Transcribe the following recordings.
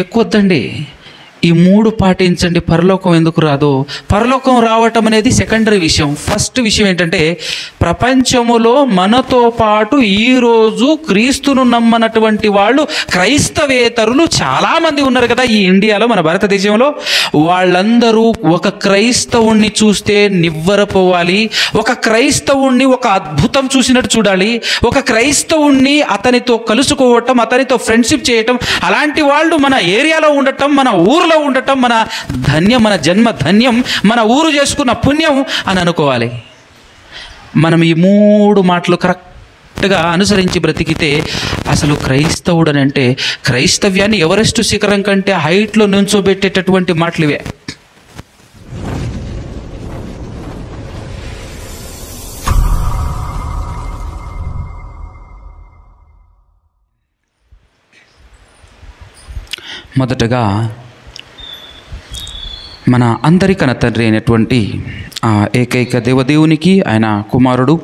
ఎక్కువ వద్దండి, ఈ 3 పాటించండి, పరలోకం ఎందుకు రాదో. పరలోకం రావటం అనేది సెకండరీ విషయం. ఫస్ట్ విషయం ఏంటంటే, ప్రపంచములో మనతో పాటు ఈరోజు క్రీస్తును నమ్మనటువంటి వాళ్ళు క్రైస్తవేతరులు చాలామంది ఉన్నారు కదా ఈ ఇండియాలో, మన భారతదేశంలో. వాళ్ళందరూ ఒక క్రైస్తవుణ్ణి చూస్తే నివ్వరపోవాలి, ఒక క్రైస్తవుణ్ణి ఒక అద్భుతం చూసినట్టు చూడాలి, ఒక క్రైస్తవుణ్ణి అతనితో కలుసుకోవటం, అతనితో ఫ్రెండ్షిప్ చేయటం, అలాంటి వాళ్ళు మన ఏరియాలో ఉండటం, మన ఊర్లో ఉండటం మన ధన్యం, మన జన్మ ధన్యం, మన ఊరు చేసుకున్న పుణ్యం అని అనుకోవాలి. మనం ఈ 3 మాటలు కరెక్ట్గా అనుసరించి బ్రతికితే అసలు క్రైస్తవుడు అని అంటే, క్రైస్తవ్యాన్ని ఎవరెస్ట్ శిఖరం కంటే హైట్లో నుంచోబెట్టేటటువంటి మాటలు ఇవే. మొదటగా మన అందరి కన్న తండ్రి అయినటువంటి ఆ ఏకైక దేవదేవునికి, ఆయన కుమారుడు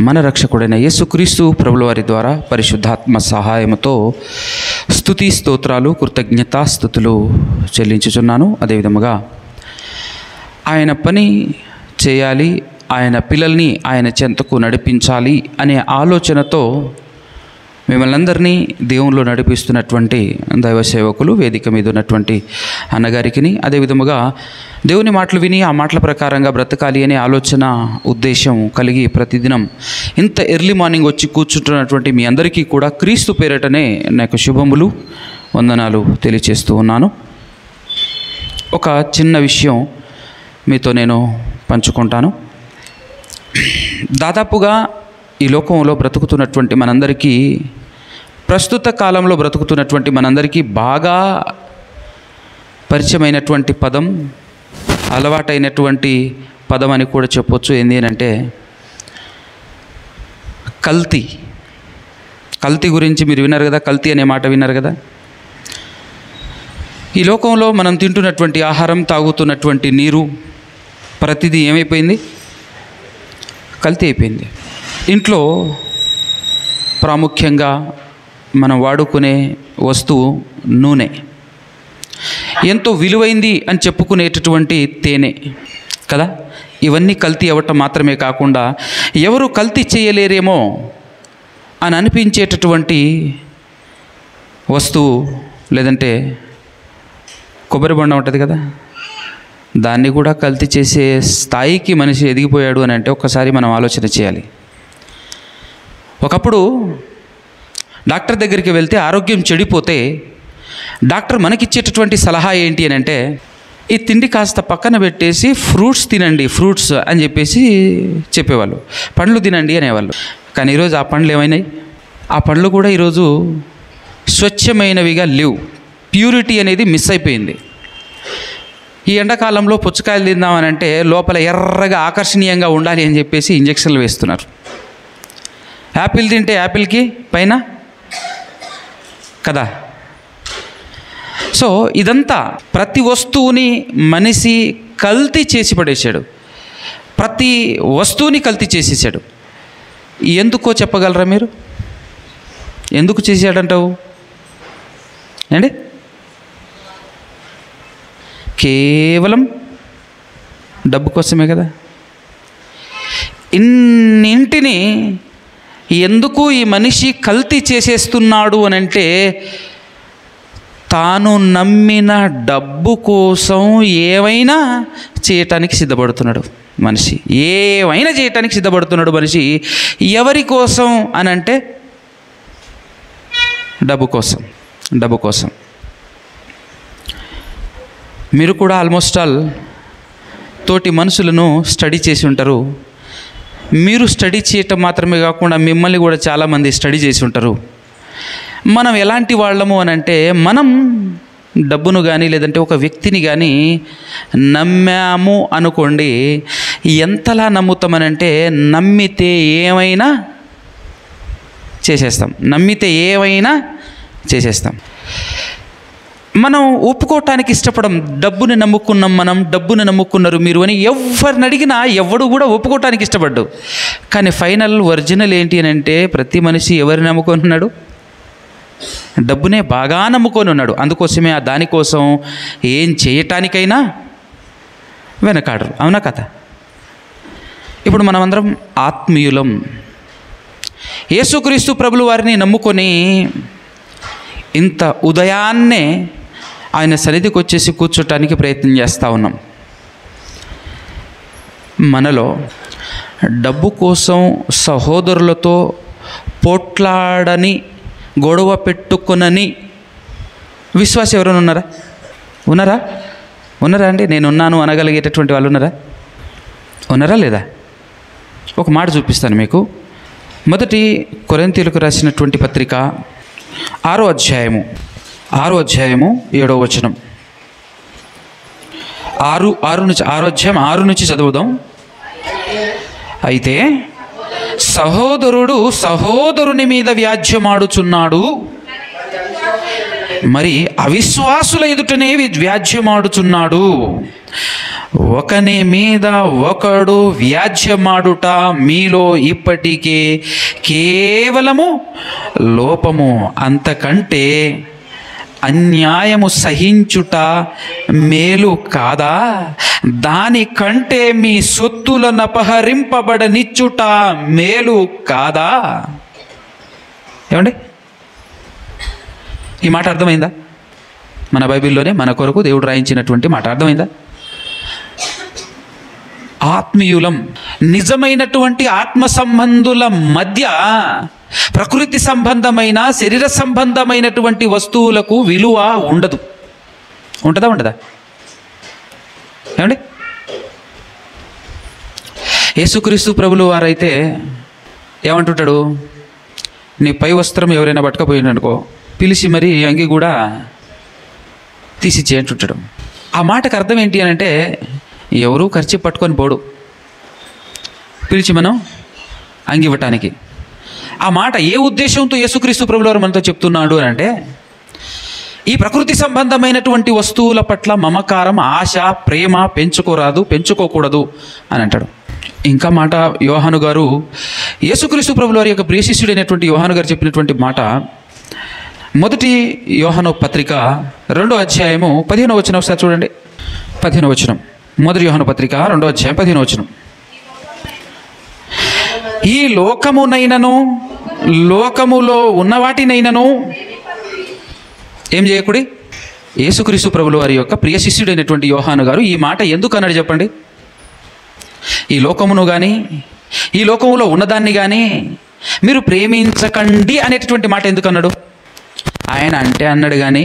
మన రక్షకుడైన యేసుక్రీస్తు ప్రభుల వారి ద్వారా పరిశుద్ధాత్మ సహాయముతో స్తుతి స్తోత్రాలు కృతజ్ఞతాస్తుతులు చెల్లించుచున్నాను. అదేవిధముగా ఆయన పని చేయాలి, ఆయన పిల్లల్ని ఆయన చెంతకు నడిపించాలి అనే ఆలోచనతో మిమ్మల్ని అందరినీ దేవునిలో నడిపిస్తున్నటువంటి దైవ సేవకులు, వేదిక మీద ఉన్నటువంటి అన్నగారికి, అదేవిధముగా దేవుని మాటలు విని ఆ మాటల ప్రకారంగా బ్రతకాలి అనే ఆలోచన ఉద్దేశం కలిగి ప్రతిదినం ఇంత ఎర్లీ మార్నింగ్ వచ్చి కూర్చుంటున్నటువంటి మీ అందరికీ కూడా క్రీస్తు పేరటనే నాకు శుభములు, వందనాలు తెలియచేస్తూ ఉన్నాను. ఒక చిన్న విషయం మీతో నేను పంచుకుంటాను. దాదాపుగా ఈ లోకంలో బ్రతుకుతున్నటువంటి మనందరికీ, ప్రస్తుత కాలంలో బ్రతుకుతున్నటువంటి మనందరికీ బాగా పరిచయమైనటువంటి పదం, అలవాటైనటువంటి పదం అని కూడా చెప్పొచ్చు. ఏంది అంటే కల్తీ. కల్తీ గురించి మీరు విన్నారు కదా, కల్తీ అనే మాట విన్నారు కదా. ఈ లోకంలో మనం తింటున్నటువంటి ఆహారం, తాగుతున్నటువంటి నీరు, ప్రతిదీ ఏమైపోయింది? కల్తీ అయిపోయింది. ఇంట్లో ప్రాముఖ్యంగా మనం వాడుకునే వస్తువు నూనె, ఎంతో విలువైంది అని చెప్పుకునేటటువంటి తేనె కదా. ఇవన్నీ కల్తీ అవ్వటం మాత్రమే కాకుండా ఎవరు కల్తీ చేయలేరేమో అని అనిపించేటటువంటి వస్తువు, లేదంటే కొబ్బరి బొండం ఉంటుంది కదా, దాన్ని కూడా కల్తీ చేసే స్థాయికి మనిషి ఎదిగిపోయాడు అని అంటే ఒక్కసారి మనం ఆలోచన చేయాలి. ఒకప్పుడు డాక్టర్ దగ్గరికి వెళ్తే ఆరోగ్యం చెడిపోతే డాక్టర్ మనకిచ్చేటటువంటి సలహా ఏంటి అని అంటే, ఈ తిండి కాస్త పక్కన పెట్టేసి ఫ్రూట్స్ తినండి, ఫ్రూట్స్ అని చెప్పేసి చెప్పేవాళ్ళు. పండ్లు తినండి అనేవాళ్ళు. కానీ ఈరోజు ఆ పండ్లు ఏమైనాయి? ఆ పండ్లు కూడా ఈరోజు స్వచ్ఛమైనవిగా లేవు. ప్యూరిటీ అనేది మిస్ అయిపోయింది. ఈ ఎండాకాలంలో పుచ్చకాయలు తిందామని అంటే లోపల ఎర్రగా ఆకర్షణీయంగా ఉండాలి అని చెప్పేసి ఇంజక్షన్లు వేస్తున్నారు. యాపిల్ తింటే యాపిల్కి పైన కదా. సో ఇదంతా ప్రతి వస్తువుని మనిషి కల్తీ చేసి పడేశాడు. ప్రతి వస్తువుని కల్తీ చేసేసాడు. ఎందుకో చెప్పగలరా మీరు? ఎందుకు చేశాడంటావు అండి? కేవలం డబ్బు కోసమే కదా. ఇన్నింటిని ఎందుకు ఈ మనిషి కల్తీ చేసేస్తున్నాడు అని అంటే, తాను నమ్మిన డబ్బు కోసం ఏవైనా చేయటానికి సిద్ధపడుతున్నాడు మనిషి. ఏవైనా చేయటానికి సిద్ధపడుతున్నాడు మనిషి. ఎవరి కోసం అని అంటే డబ్బు కోసం. డబ్బు కోసం. మీరు కూడా ఆల్మోస్ట్ ఆల్ తోటి మనుషులను స్టడీ చేసి ఉంటారు. మీరు స్టడీ చేయటం మాత్రమే కాకుండా మిమ్మల్ని కూడా చాలామంది స్టడీ చేసి ఉంటారు. మనం ఎలాంటి వాళ్ళము అని అంటే, మనం డబ్బును కానీ లేదంటే ఒక వ్యక్తిని కానీ నమ్మాము అనుకోండి, ఎంతలా నమ్ముతామనంటే నమ్మితే ఏమైనా చేసేస్తాం. నమ్మితే ఏమైనా చేసేస్తాం. మనం ఒప్పుకోవటానికి ఇష్టపడం. డబ్బుని నమ్ముకున్నాం మనం, డబ్బుని నమ్ముకున్నారు మీరు అని ఎవరిని అడిగినా ఎవడు కూడా ఒప్పుకోవటానికి ఇష్టపడ్డు. కానీ ఫైనల్ ఒరిజినల్ ఏంటి అని అంటే, ప్రతి మనిషి ఎవరిని నమ్ముకున్నాడు? డబ్బునే బాగా నమ్ముకొని ఉన్నాడు. అందుకోసమే దానికోసం ఏం చేయటానికైనా వెనకాడరు. అవునా కదా? ఇప్పుడు మనమందరం ఆత్మీయులం. యేసుక్రీస్తు ప్రభుల వారిని నమ్ముకొని ఇంత ఉదయాన్నే ఆయన సన్నిధికి వచ్చేసి కూర్చోటానికి ప్రయత్నం చేస్తూ ఉన్నాం. మనలో డబ్బు కోసం సహోదరులతో పోట్లాడని, గొడవ పెట్టుకొనని విశ్వాసం ఎవరైనా ఉన్నారా? ఉన్నారా అండి? నేనున్నాను అనగలిగేటటువంటి వాళ్ళు ఉన్నారా లేదా? ఒక మాట చూపిస్తాను మీకు. మొదటి కొరింథీయులకు రాసినటువంటి పత్రిక 6వ అధ్యాయము 7వ వచనం. 6 అధ్యాయం 6 నుంచి చదువుదాం. అయితే సహోదరుడు సహోదరుని మీద వ్యాజ్యమాడుచున్నాడు, మరి అవిశ్వాసుల ఎదుటనే వ్యాజ్యమాడుచున్నాడు. ఒకని మీద ఒకడు వ్యాజ్యమాడుట మీలో ఇప్పటికే కేవలము లోపము. అంతకంటే అన్యాయము సహించుట మేలు కాదా? దానికంటే మీ సొత్తులను అపహరింపబడనిచ్చుట మేలు కాదా? ఏమండి, ఈ మాట అర్థమైందా? మన బైబిల్లోనే మన కొరకు దేవుడు రాయించినటువంటి మాట అర్థమైందా? ఆత్మీయులం, నిజమైనటువంటి ఆత్మ సంబంధుల మధ్య ప్రకృతి సంబంధమైన, శరీర సంబంధమైనటువంటి వస్తువులకు విలువ ఉండదు. ఉండదా? ఏమండి, యేసుక్రీస్తు ప్రభులు వారైతే ఏమంటుంటాడు? నీ పై వస్త్రం ఎవరైనా పట్టుకపోయిననుకో, పిలిచి మరి అంగి కూడా తీసిచ్చే అంటుంటాడు. ఆ మాటకు అర్థం ఏంటి అని అంటే, ఎవరు ఖర్చు పట్టుకొని పోడు, పిలిచి మనం అంగి ఇవ్వటానికి. ఆ మాట ఏ ఉద్దేశంతో యేసుక్రీస్తు ప్రభుల వారు మనతో చెప్తున్నాడు అని అంటే, ఈ ప్రకృతి సంబంధమైనటువంటి వస్తువుల పట్ల మమకారం, ఆశ, ప్రేమ పెంచుకోకూడదు అని అంటాడు. ఇంకా మాట యోహాను గారు, యేసుక్రీస్తు ప్రభుల వారి యొక్క ప్రియ శిష్యుడైనటువంటి యోహాను గారు చెప్పినటువంటి మాట, మొదటి యోహాను పత్రిక 2వ అధ్యాయము 15వ వచనం ఒకసారి చూడండి. 15వ వచనం, మొదటి యోహాను పత్రిక 2వ అధ్యాయం 15వ వచనం. ఈ లోకమునైనను లోకములో ఉన్న వాటినైనను ఏం చేయకుడి. యేసుక్రీస్తు ప్రభుల వారి యొక్క ప్రియ శిష్యుడైనటువంటి యోహాను గారు ఈ మాట ఎందుకు అన్నాడు చెప్పండి? ఈ లోకమును కానీ, ఈ లోకములో ఉన్నదాన్ని కానీ మీరు ప్రేమించకండి అనేటటువంటి మాట ఎందుకు అన్నాడు? ఆయన అంటే అన్నాడు కానీ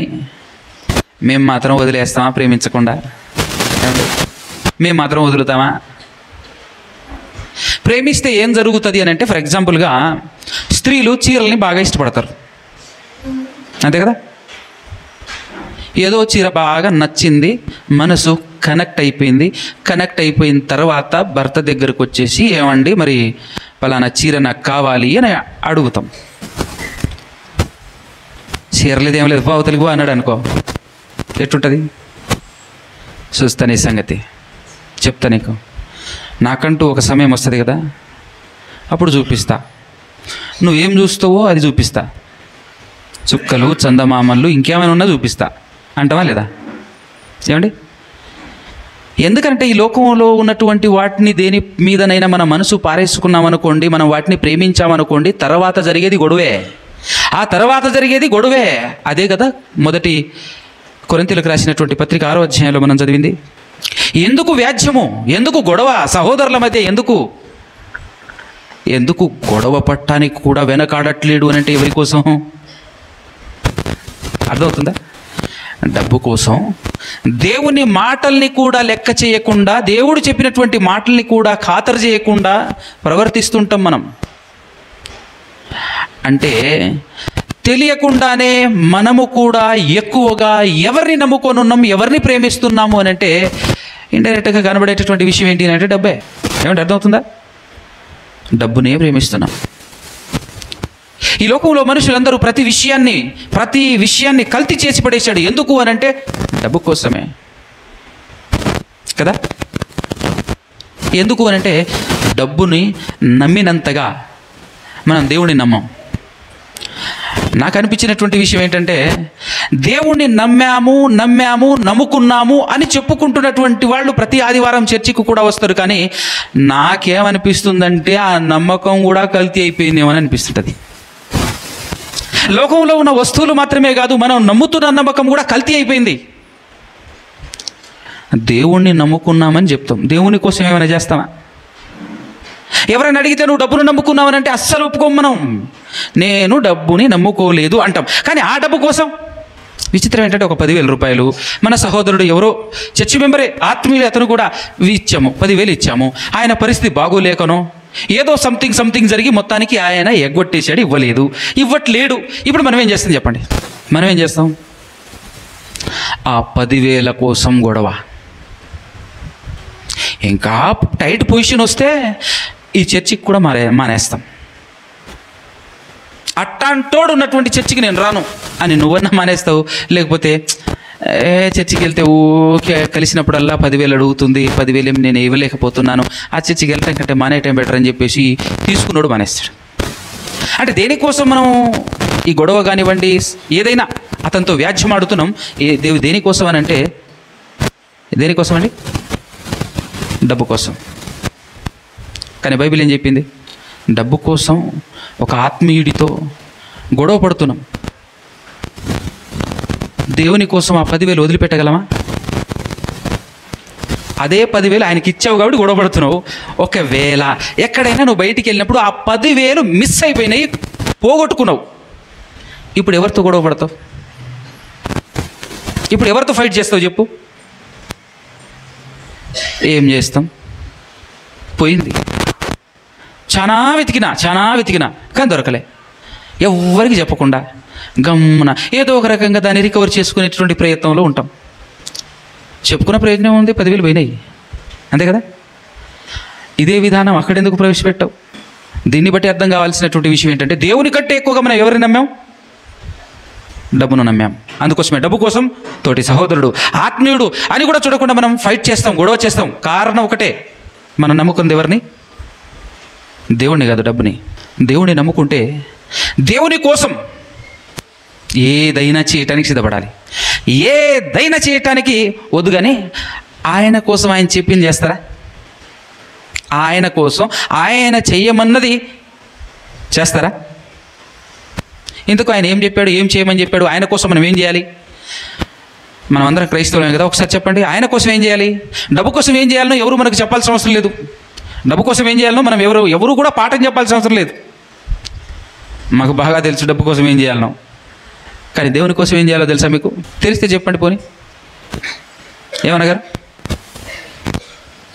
మేము మాత్రం వదిలేస్తామా? ప్రేమించకుండా మేము మాత్రం వదులుతామా? ప్రేమిస్తే ఏం జరుగుతుంది అని అంటే, ఫర్ ఎగ్జాంపుల్గా స్త్రీలు చీరల్ని బాగా ఇష్టపడతారు, అంతే కదా? ఏదో చీర బాగా నచ్చింది, మనసు కనెక్ట్ అయిపోయిన తర్వాత భర్త దగ్గరకు వచ్చేసి, ఏమండి మరి పలానా చీర నాకు కావాలి అని అడుగుతాం. చీరలేదు ఏం లేదు, బావతలిగు అన్నాడు అనుకో, ఎట్టుంటుంది? చూస్తాను ఈ సంగతి, చెప్తా నీకు. నాకంటూ ఒక సమయం వస్తుంది కదా, అప్పుడు చూపిస్తా. నువ్వేం చూస్తావో అది చూపిస్తా. చుక్కలు, చందమామలు, ఇంకేమైనా ఉన్నా చూపిస్తా అంటావా లేదా? ఏమండి, ఎందుకంటే ఈ లోకంలో ఉన్నటువంటి వాటిని దేని మీదనైనా మన మనసు పారేసుకున్నామనుకోండి, మనం వాటిని ప్రేమించామనుకోండి, తర్వాత జరిగేది గొడవే. ఆ తర్వాత జరిగేది గొడవే. అదే కదా మొదటి కొరింథీయులకు రాసినటువంటి పత్రిక 6వ అధ్యాయంలో మనం చదివింది. ఎందుకు వ్యాజ్యము? ఎందుకు గొడవ? సహోదరుల మధ్య ఎందుకు గొడవ పట్టానికి కూడా వెనకాడట్లేడు అని అంటే ఎవరి కోసం? అర్థమవుతుందా? డబ్బు కోసం. దేవుని మాటల్ని కూడా లెక్క చేయకుండా, దేవుడు చెప్పినటువంటి మాటల్ని కూడా ఖాతరు చేయకుండా ప్రవర్తిస్తుంటాం మనం. అంటే తెలియకుండానే మనము కూడా ఎక్కువగా ఎవరిని నమ్ముకొని ఉన్నాం, ఎవరిని ప్రేమిస్తున్నాము అని అంటే ఇండైరెక్ట్గా కనబడేటటువంటి విషయం ఏంటి అంటే డబ్బే. ఏమంటే అర్థమవుతుందా? డబ్బునే ప్రేమిస్తున్నాం. ఈ లోకంలో మనుషులందరూ ప్రతి విషయాన్ని కల్తీ చేసి పడేశాడు. ఎందుకు అని అంటే డబ్బు కోసమే కదా. ఎందుకు అని అంటే డబ్బుని నమ్మినంతగా మనం దేవుడిని నమ్మం. నాకు అనిపించినటువంటి విషయం ఏంటంటే, దేవుణ్ణి నమ్ముకున్నాము అని చెప్పుకుంటున్నటువంటి వాళ్ళు ప్రతి ఆదివారం చర్చికి కూడా వస్తారు. కానీ నాకేమనిపిస్తుందంటే ఆ నమ్మకం కూడా కల్తీ అయిపోయిందేమో అని అనిపిస్తుంటుంది. లోకంలో ఉన్న వస్తువులు మాత్రమే కాదు, మనం నమ్ముతున్న నమ్మకం కూడా కల్తీ అయిపోయింది. దేవుణ్ణి నమ్ముకున్నామని చెప్తాం, దేవుని కోసం ఏమైనా చేస్తామా? ఎవరైనా అడిగితే నువ్వు డబ్బును నమ్ముకున్నావని అంటే అస్సలు ఒప్పుకోం మనం. నేను డబ్బుని నమ్ముకోలేదు అంటాం. కానీ ఆ డబ్బు కోసం విచిత్రం ఏంటంటే, ఒక 10,000 రూపాయలు మన సహోదరుడు ఎవరో చర్చి మెంబరే, ఆత్మీయులు, అతను కూడా ఇచ్చాము, 10,000 ఇచ్చాము. ఆయన పరిస్థితి బాగోలేకనో ఏదో సంథింగ్ జరిగి మొత్తానికి ఆయన ఎగ్గొట్టేశాడు, ఇవ్వట్లేడు. ఇప్పుడు మనం ఏం చేస్తాం చెప్పండి? మనం ఏం చేస్తాం? ఆ 10,000 కోసం గొడవ. ఇంకా టైట్ పొజిషన్ వస్తే ఈ చర్చికి కూడా మానేస్తాం. అట్టాంటోడు ఉన్నటువంటి చర్చికి నేను రాను అని నువ్వన్నా మానేస్తావు. లేకపోతే చర్చికి వెళ్తే ఓకే కలిసినప్పుడల్లా 10,000 అడుగుతుంది, 10,000 నేను ఇవ్వలేకపోతున్నాను, ఆ చర్చికి వెళ్తాం కంటే మానేయటం బెటర్ అని చెప్పేసి తీసుకున్నాడు మానేస్తాడు. అంటే దేనికోసం మనం ఈ గొడవ కానివ్వండి, ఏదైనా అతనితో వ్యాజ్యం ఆడుతున్నాం. దేనికోసం అని అంటే, దేనికోసం అండి? డబ్బు కోసం. కానీ బైబిల్ ఏం చెప్పింది? డబ్బు కోసం ఒక ఆత్మీయుడితో గొడవ పడుతున్నాం. దేవుని కోసం ఆ 10,000 వదిలిపెట్టగలమా? అదే 10,000 ఆయనకి ఇచ్చావు కాబట్టి గొడవ పడుతున్నావు. ఒకవేళ ఎక్కడైనా నువ్వు బయటికి వెళ్ళినప్పుడు ఆ 10,000 మిస్ అయిపోయినాయి, పోగొట్టుకున్నావు, ఇప్పుడు ఎవరితో గొడవ పడతావు? ఇప్పుడు ఎవరితో ఫైట్ చేస్తావు చెప్పు? ఏం చేస్తాం? పోయింది. చాలా వెతికినా కానీ దొరకలే. ఎవరికి చెప్పకుండా గమ్మున ఏదో ఒక రకంగా దాన్ని రికవర్ చేసుకునేటువంటి ప్రయత్నంలో ఉంటాం. చెప్పుకున్న ప్రయోజనం ఉంది, 10,000 పోయినాయి, అంతే కదా? ఇదే విధానం అక్కడెందుకు ప్రవేశపెట్టావు? దీన్ని బట్టి అర్థం కావాల్సినటువంటి విషయం ఏంటంటే, దేవుని కంటే ఎక్కువగా మనం ఎవరిని నమ్మాం? డబ్బును నమ్మాం. అందుకోసమే డబ్బు కోసం తోటి సహోదరుడు, ఆత్మీయుడు అని కూడా చూడకుండా మనం ఫైట్ చేస్తాం, గొడవ చేస్తాం. కారణం ఒకటే, మనం నమ్ముకుంది ఎవరిని? దేవుణ్ణి కాదు, డబ్బుని. దేవుణ్ణి నమ్ముకుంటే దేవుని కోసం ఏదైనా చేయటానికి సిద్ధపడాలి. ఏదైనా చేయటానికి వద్దు, కానీ ఆయన కోసం ఆయన చెప్పింది చేస్తారా? ఆయన కోసం ఆయన చెయ్యమన్నది చేస్తారా? ఇందుకు ఆయన ఏం చెప్పాడు, ఏం చేయమని చెప్పాడు? ఆయన కోసం మనం ఏం చేయాలి? మనం అందరం క్రైస్తవులమే కదా, ఒకసారి చెప్పండి. ఆయన కోసం ఏం చేయాలి? డబ్బు కోసం ఏం చేయాలనో ఎవరు మనకు చెప్పాల్సిన అవసరం లేదు. డబ్బు కోసం ఏం చేయాలనో మనం ఎవరు కూడా పాఠం చెప్పాల్సిన అవసరం లేదు. మాకు బాగా తెలుసు డబ్బు కోసం ఏం చేయాలనో. కానీ దేవుని కోసం ఏం చేయాలో తెలుసా మీకు? తెలిస్తే చెప్పండి. పోనీ ఏమనగారు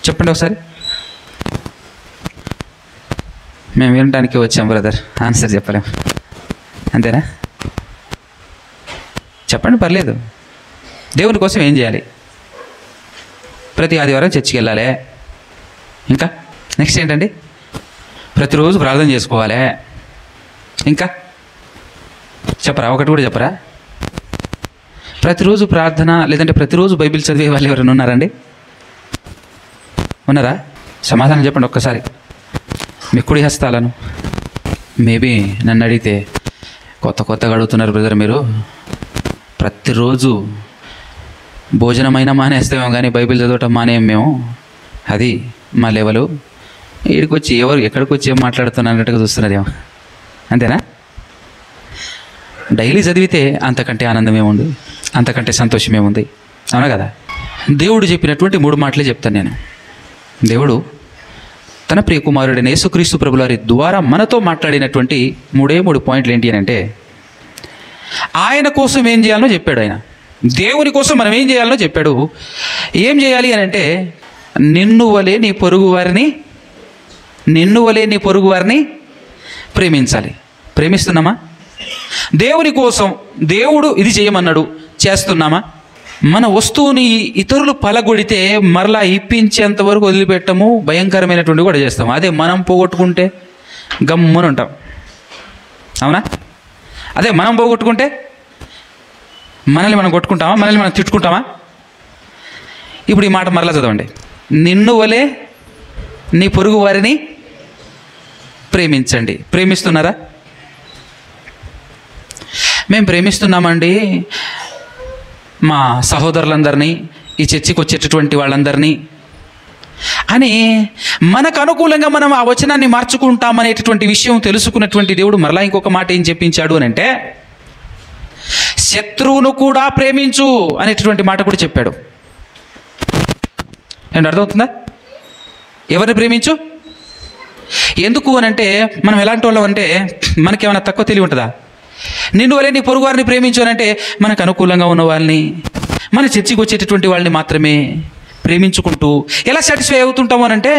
చెప్పండి ఒకసారి. మేము వినడానికి వచ్చాం బ్రదర్, ఆన్సర్ చెప్పలేం, అంతేనా? చెప్పండి, పర్లేదు. దేవుని కోసం ఏం చేయాలి? ప్రతి ఆదివారం చర్చికి వెళ్ళాలి. ఇంకా నెక్స్ట్ ఏంటండి? ప్రతిరోజు ప్రార్థన చేసుకోవాలి. ఇంకా చెప్పరా? ఒకటి కూడా చెప్పరా? ప్రతిరోజు ప్రార్థన, లేదంటే ప్రతిరోజు బైబిల్ చదివే వాళ్ళు ఎవరైనా ఉన్నారండి? ఉన్నారా? సమాధానం చెప్పండి ఒక్కసారి. మీ కుడి హస్తాలను. మేబీ నన్ను అడిగితే కొత్తగా అడుగుతున్నారు బ్రదర్ మీరు. ప్రతిరోజు భోజనమైనా మానేస్తామేమో కానీ బైబిల్ చదవటం మానేయం మేము. అది మా లెవెలు. ఇక్కడికి వచ్చి ఎక్కడికి వచ్చి ఏం మాట్లాడుతున్నా అన్నట్టుగా చూస్తున్నదేమో, అంతేనా? డైలీ చదివితే అంతకంటే ఆనందం ఏముంది, అంతకంటే సంతోషం ఏముంది, అవునా కదా? దేవుడు చెప్పినటువంటి 3 మాటలే చెప్తాను నేను. దేవుడు తన ప్రియ కుమారుడైన యేసుక్రీస్తు ప్రభుల వారి ద్వారా మనతో మాట్లాడినటువంటి 3 పాయింట్లు ఏంటి అని అంటే, ఆయన కోసం ఏం చేయాలో చెప్పాడు. ఆయన దేవుని కోసం మనం ఏం చేయాలో చెప్పాడు. ఏం చేయాలి అని అంటే, నిన్ను వలే నీ పొరుగు వారిని ప్రేమించాలి. ప్రేమిస్తున్నామా? దేవుని కోసం దేవుడు ఇది చేయమన్నాడు, చేస్తున్నామా? మన వస్తువుని ఇతరులు పలగొడితే మరలా ఇప్పించేంత వరకు వదిలిపెట్టము, భయంకరమైనటువంటి కూడా చేస్తాము. అదే మనం పోగొట్టుకుంటే గమ్మున ఉంటాం, అవునా? అదే మనం పోగొట్టుకుంటే మనల్ని మనం కొట్టుకుంటామా? మనల్ని మనం తిట్టుకుంటామా? ఇప్పుడు ఈ మాట మరలా చదవండి. నిన్ను వలే నీ పొరుగు వారిని ప్రేమించండి. ప్రేమిస్తున్నారా? మేము ప్రేమిస్తున్నామండి మా సహోదరులందరినీ, ఈ చర్చికి వచ్చేటటువంటి వాళ్ళందరినీ అని మనకు అనుకూలంగా మనం ఆ వచనాన్ని మార్చుకుంటామనేటటువంటి విషయం తెలుసుకున్నటువంటి దేవుడు మరలా ఇంకొక మాట ఏం చెప్పించాడు అని అంటే, శత్రువును కూడా ప్రేమించు అనేటటువంటి మాట కూడా చెప్పాడు. ఏమంటే అర్థమవుతుందా? ఎవరిని ప్రేమించు? ఎందుకు అని అంటే, మనం ఎలాంటి వాళ్ళం అంటే మనకేమైనా తక్కువ తెలివి ఉంటుందా? నిన్ను వలే నీ పొరుగు వారిని ప్రేమించు అని అంటే, మనకు అనుకూలంగా ఉన్న వాళ్ళని, మన చర్చికి వచ్చేటటువంటి వాళ్ళని మాత్రమే ప్రేమించుకుంటూ ఎలా సాటిస్ఫై అవుతుంటాము అని అంటే,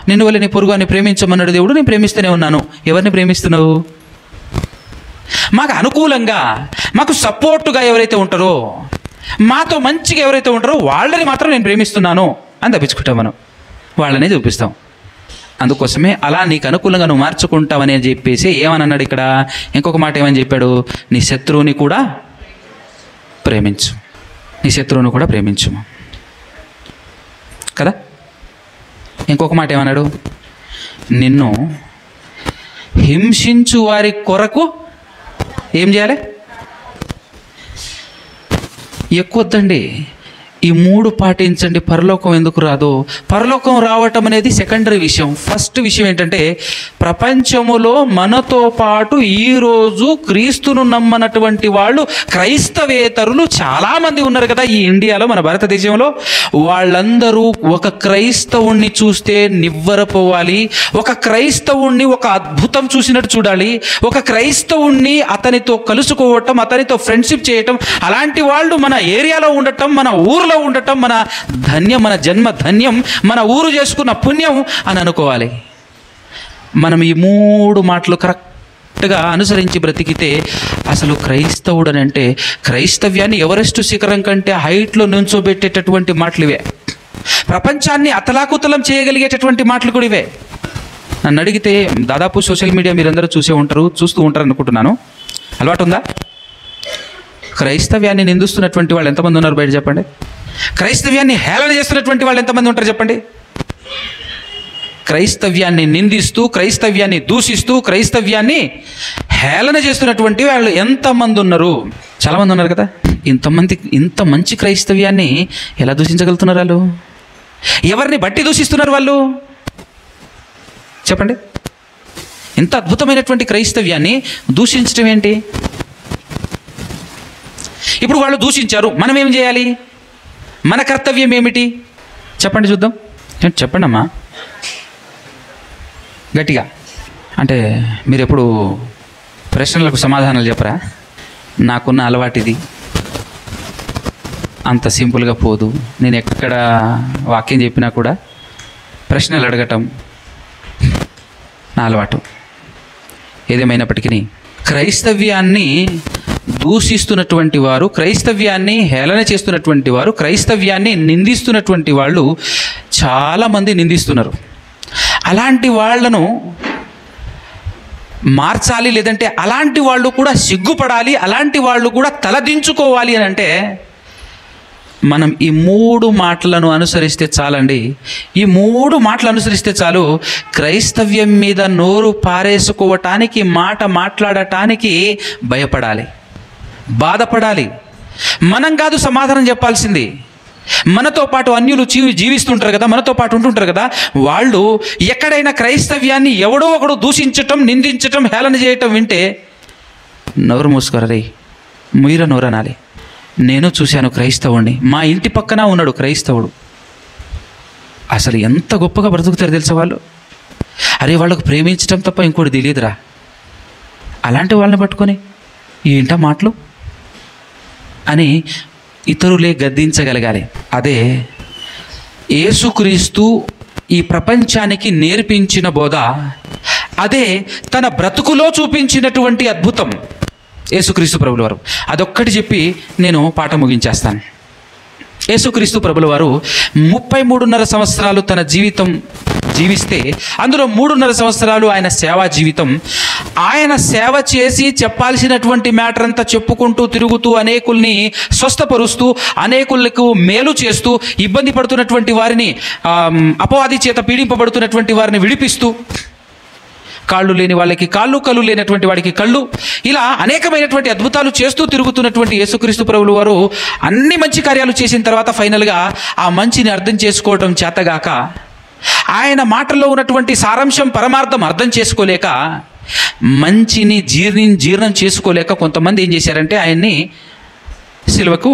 నిన్ను వలే నీ పొరుగు వారిని ప్రేమించమన్నాడు దేవుడు, నేను ప్రేమిస్తూనే ఉన్నాను. ఎవరిని ప్రేమిస్తున్నావు? మాకు అనుకూలంగా, మాకు సపోర్టుగా ఎవరైతే ఉంటారో, మాతో మంచిగా ఎవరైతే ఉంటారో వాళ్ళని మాత్రం నేను ప్రేమిస్తున్నాను అని తప్పించుకుంటాం. మనం వాళ్ళనే చూపిస్తాం. అందుకోసమే అలా నీకు అనుకూలంగా నువ్వు మార్చుకుంటావని చెప్పేసి ఏమని అన్నాడు ఇక్కడ? ఇంకొక మాట ఏమని చెప్పాడు? నీ శత్రువుని కూడా ప్రేమించు, నీ శత్రువుని కూడా ప్రేమించు కదా. ఇంకొక మాట ఏమన్నాడు? నిన్ను హింసించు వారి కొరకు ఏం చేయాలి? ఎక్కువ వద్దండి, ఈ 3 పాటించండి, పరలోకం ఎందుకు రాదు? పరలోకం రావటం అనేది సెకండరీ విషయం. ఫస్ట్ విషయం ఏంటంటే, ప్రపంచములో మనతో పాటు ఈరోజు క్రీస్తును నమ్మనటువంటి వాళ్ళు క్రైస్తవేతరులు చాలామంది ఉన్నారు కదా ఈ ఇండియాలో, మన భారతదేశంలో. వాళ్ళందరూ ఒక క్రైస్తవుణ్ణి చూస్తే నివ్వరపోవాలి, ఒక క్రైస్తవుణ్ణి ఒక అద్భుతం చూసినట్టు చూడాలి, ఒక క్రైస్తవుణ్ణి అతనితో కలుసుకోవటం, అతనితో ఫ్రెండ్షిప్ చేయటం, అలాంటి వాళ్ళు మన ఏరియాలో ఉండటం, మన ఊర్లో ఉండటం మన ధన్యం, మన జన్మ ధన్యం, మన ఊరు చేసుకున్న పుణ్యం అని అనుకోవాలి. మనం ఈ 3 మాటలు కరెక్ట్గా అనుసరించి బ్రతికితే అసలు క్రైస్తవుడు అని అంటే, క్రైస్తవ్యాన్ని ఎవరెస్ట్ శిఖరం కంటే హైట్లో నుంచోబెట్టేటటువంటి మాటలు ఇవే. ప్రపంచాన్ని అతలాకుతలం చేయగలిగేటటువంటి మాటలు కూడా ఇవే. నన్ను అడిగితే దాదాపు సోషల్ మీడియా మీరందరూ చూస్తూ ఉంటారు అనుకుంటున్నాను. అలవాటు ఉందా? క్రైస్తవ్యాన్ని నిందిస్తున్నటువంటి వాళ్ళు ఎంతమంది ఉన్నారు బయట చెప్పండి? క్రైస్తవ్యాన్ని హేళన చేస్తున్నటువంటి వాళ్ళు ఎంతమంది ఉంటారు చెప్పండి? క్రైస్తవ్యాన్ని నిందిస్తూ, క్రైస్తవ్యాన్ని దూషిస్తూ, క్రైస్తవ్యాన్ని హేళన చేస్తున్నటువంటి వాళ్ళు ఎంతమంది ఉన్నారు? చాలామంది ఉన్నారు కదా. ఇంత మంచి క్రైస్తవ్యాన్ని ఎలా దూషించగలుగుతున్నారు వాళ్ళు? ఎవరిని బట్టి దూషిస్తున్నారు వాళ్ళు చెప్పండి? ఇంత అద్భుతమైనటువంటి క్రైస్తవ్యాన్ని దూషించడం ఏంటి? ఇప్పుడు వాళ్ళు దూషించారు, మనం ఏం చేయాలి? మన కర్తవ్యం ఏమిటి చెప్పండి చూద్దాం. చెప్పండి అమ్మా గట్టిగా. అంటే మీరు ఎప్పుడు ప్రశ్నలకు సమాధానాలు చెప్పరా? నాకున్న అలవాటు ఇది, అంత సింపుల్గా పోదు. నేను ఎక్కడ వాక్యం చెప్పినా కూడా ప్రశ్నలు అడగటం నా అలవాటు. ఏదేమైనప్పటికీ క్రైస్తవ్యాన్ని దూషిస్తున్నటువంటి వారు, క్రైస్తవ్యాన్ని హేళన చేస్తున్నటువంటి వారు, క్రైస్తవ్యాన్ని నిందిస్తున్నటువంటి వాళ్ళు చాలామంది నిందిస్తున్నారు. అలాంటి వాళ్లను మార్చాలి, లేదంటే అలాంటి వాళ్ళు కూడా సిగ్గుపడాలి, అలాంటి వాళ్ళు కూడా తలదించుకోవాలి అని అంటే మనం ఈ 3 మాటలను అనుసరిస్తే చాలండి. ఈ 3 మాటలు అనుసరిస్తే చాలు. క్రైస్తవ్యం మీద నోరు పారేసుకోవటానికి, మాట మాట్లాడటానికి భయపడాలి, బాధపడాలి. మనం కాదు సమాధానం చెప్పాల్సింది. మనతో పాటు అన్యులు జీవిస్తుంటారు కదా, మనతో పాటు ఉంటుంటారు కదా, వాళ్ళు ఎక్కడైనా క్రైస్తవ్యాన్ని ఎవడో ఒకడు దూషించటం, నిందించటం, హేళన చేయటం వింటే నోరు మూసుకోరరే, ముయిర నోరనాలి. నేను చూశాను క్రైస్తవుడిని, మా ఇంటి పక్కన ఉన్నాడు క్రైస్తవుడు, అసలు ఎంత గొప్పగా బ్రతుకుతారు తెలుసా వాళ్ళు. అరే వాళ్ళకు ప్రేమించటం తప్ప ఇంకోటి తెలియదురా. అలాంటి వాళ్ళని పట్టుకొని ఏంట మాటలు అని ఇతరులే గద్దించగలగాలి. అదే యేసుక్రీస్తు ఈ ప్రపంచానికి నేర్పించిన బోధ, అదే తన బ్రతుకులో చూపించినటువంటి అద్భుతం యేసుక్రీస్తు ప్రభుల వారు. అదొక్కటి చెప్పి నేను పాఠం ముగించేస్తాను. యేసుక్రీస్తు ప్రభుల వారు 33.5 సంవత్సరాలు తన జీవితం జీవిస్తే అందులో 3.5 సంవత్సరాలు ఆయన సేవా జీవితం. ఆయన సేవ చేసి చెప్పాల్సినటువంటి మ్యాటర్ అంతా చెప్పుకుంటూ తిరుగుతూ, అనేకుల్ని స్వస్థపరుస్తూ, అనేకులకు మేలు చేస్తూ, ఇబ్బంది పడుతున్నటువంటి వారిని, అపవాది చేత పీడింపబడుతున్నటువంటి వారిని విడిపిస్తూ, కాళ్ళు లేని వాళ్ళకి కాళ్ళు, కళ్ళు లేనటువంటి వాడికి కళ్ళు, ఇలా అనేకమైనటువంటి అద్భుతాలు చేస్తూ తిరుగుతున్నటువంటి యేసుక్రీస్తు ప్రభువుల వారు అన్ని మంచి కార్యాలు చేసిన తర్వాత ఫైనల్గా ఆ మంచిని అర్థం చేసుకోవటం చేతగాక, ఆయన మాటల్లో ఉన్నటువంటి సారాంశం పరమార్థం అర్థం చేసుకోలేక, మంచిని జీర్ణం చేసుకోలేక కొంతమంది ఏం చేశారంటే ఆయన్ని సిలువకు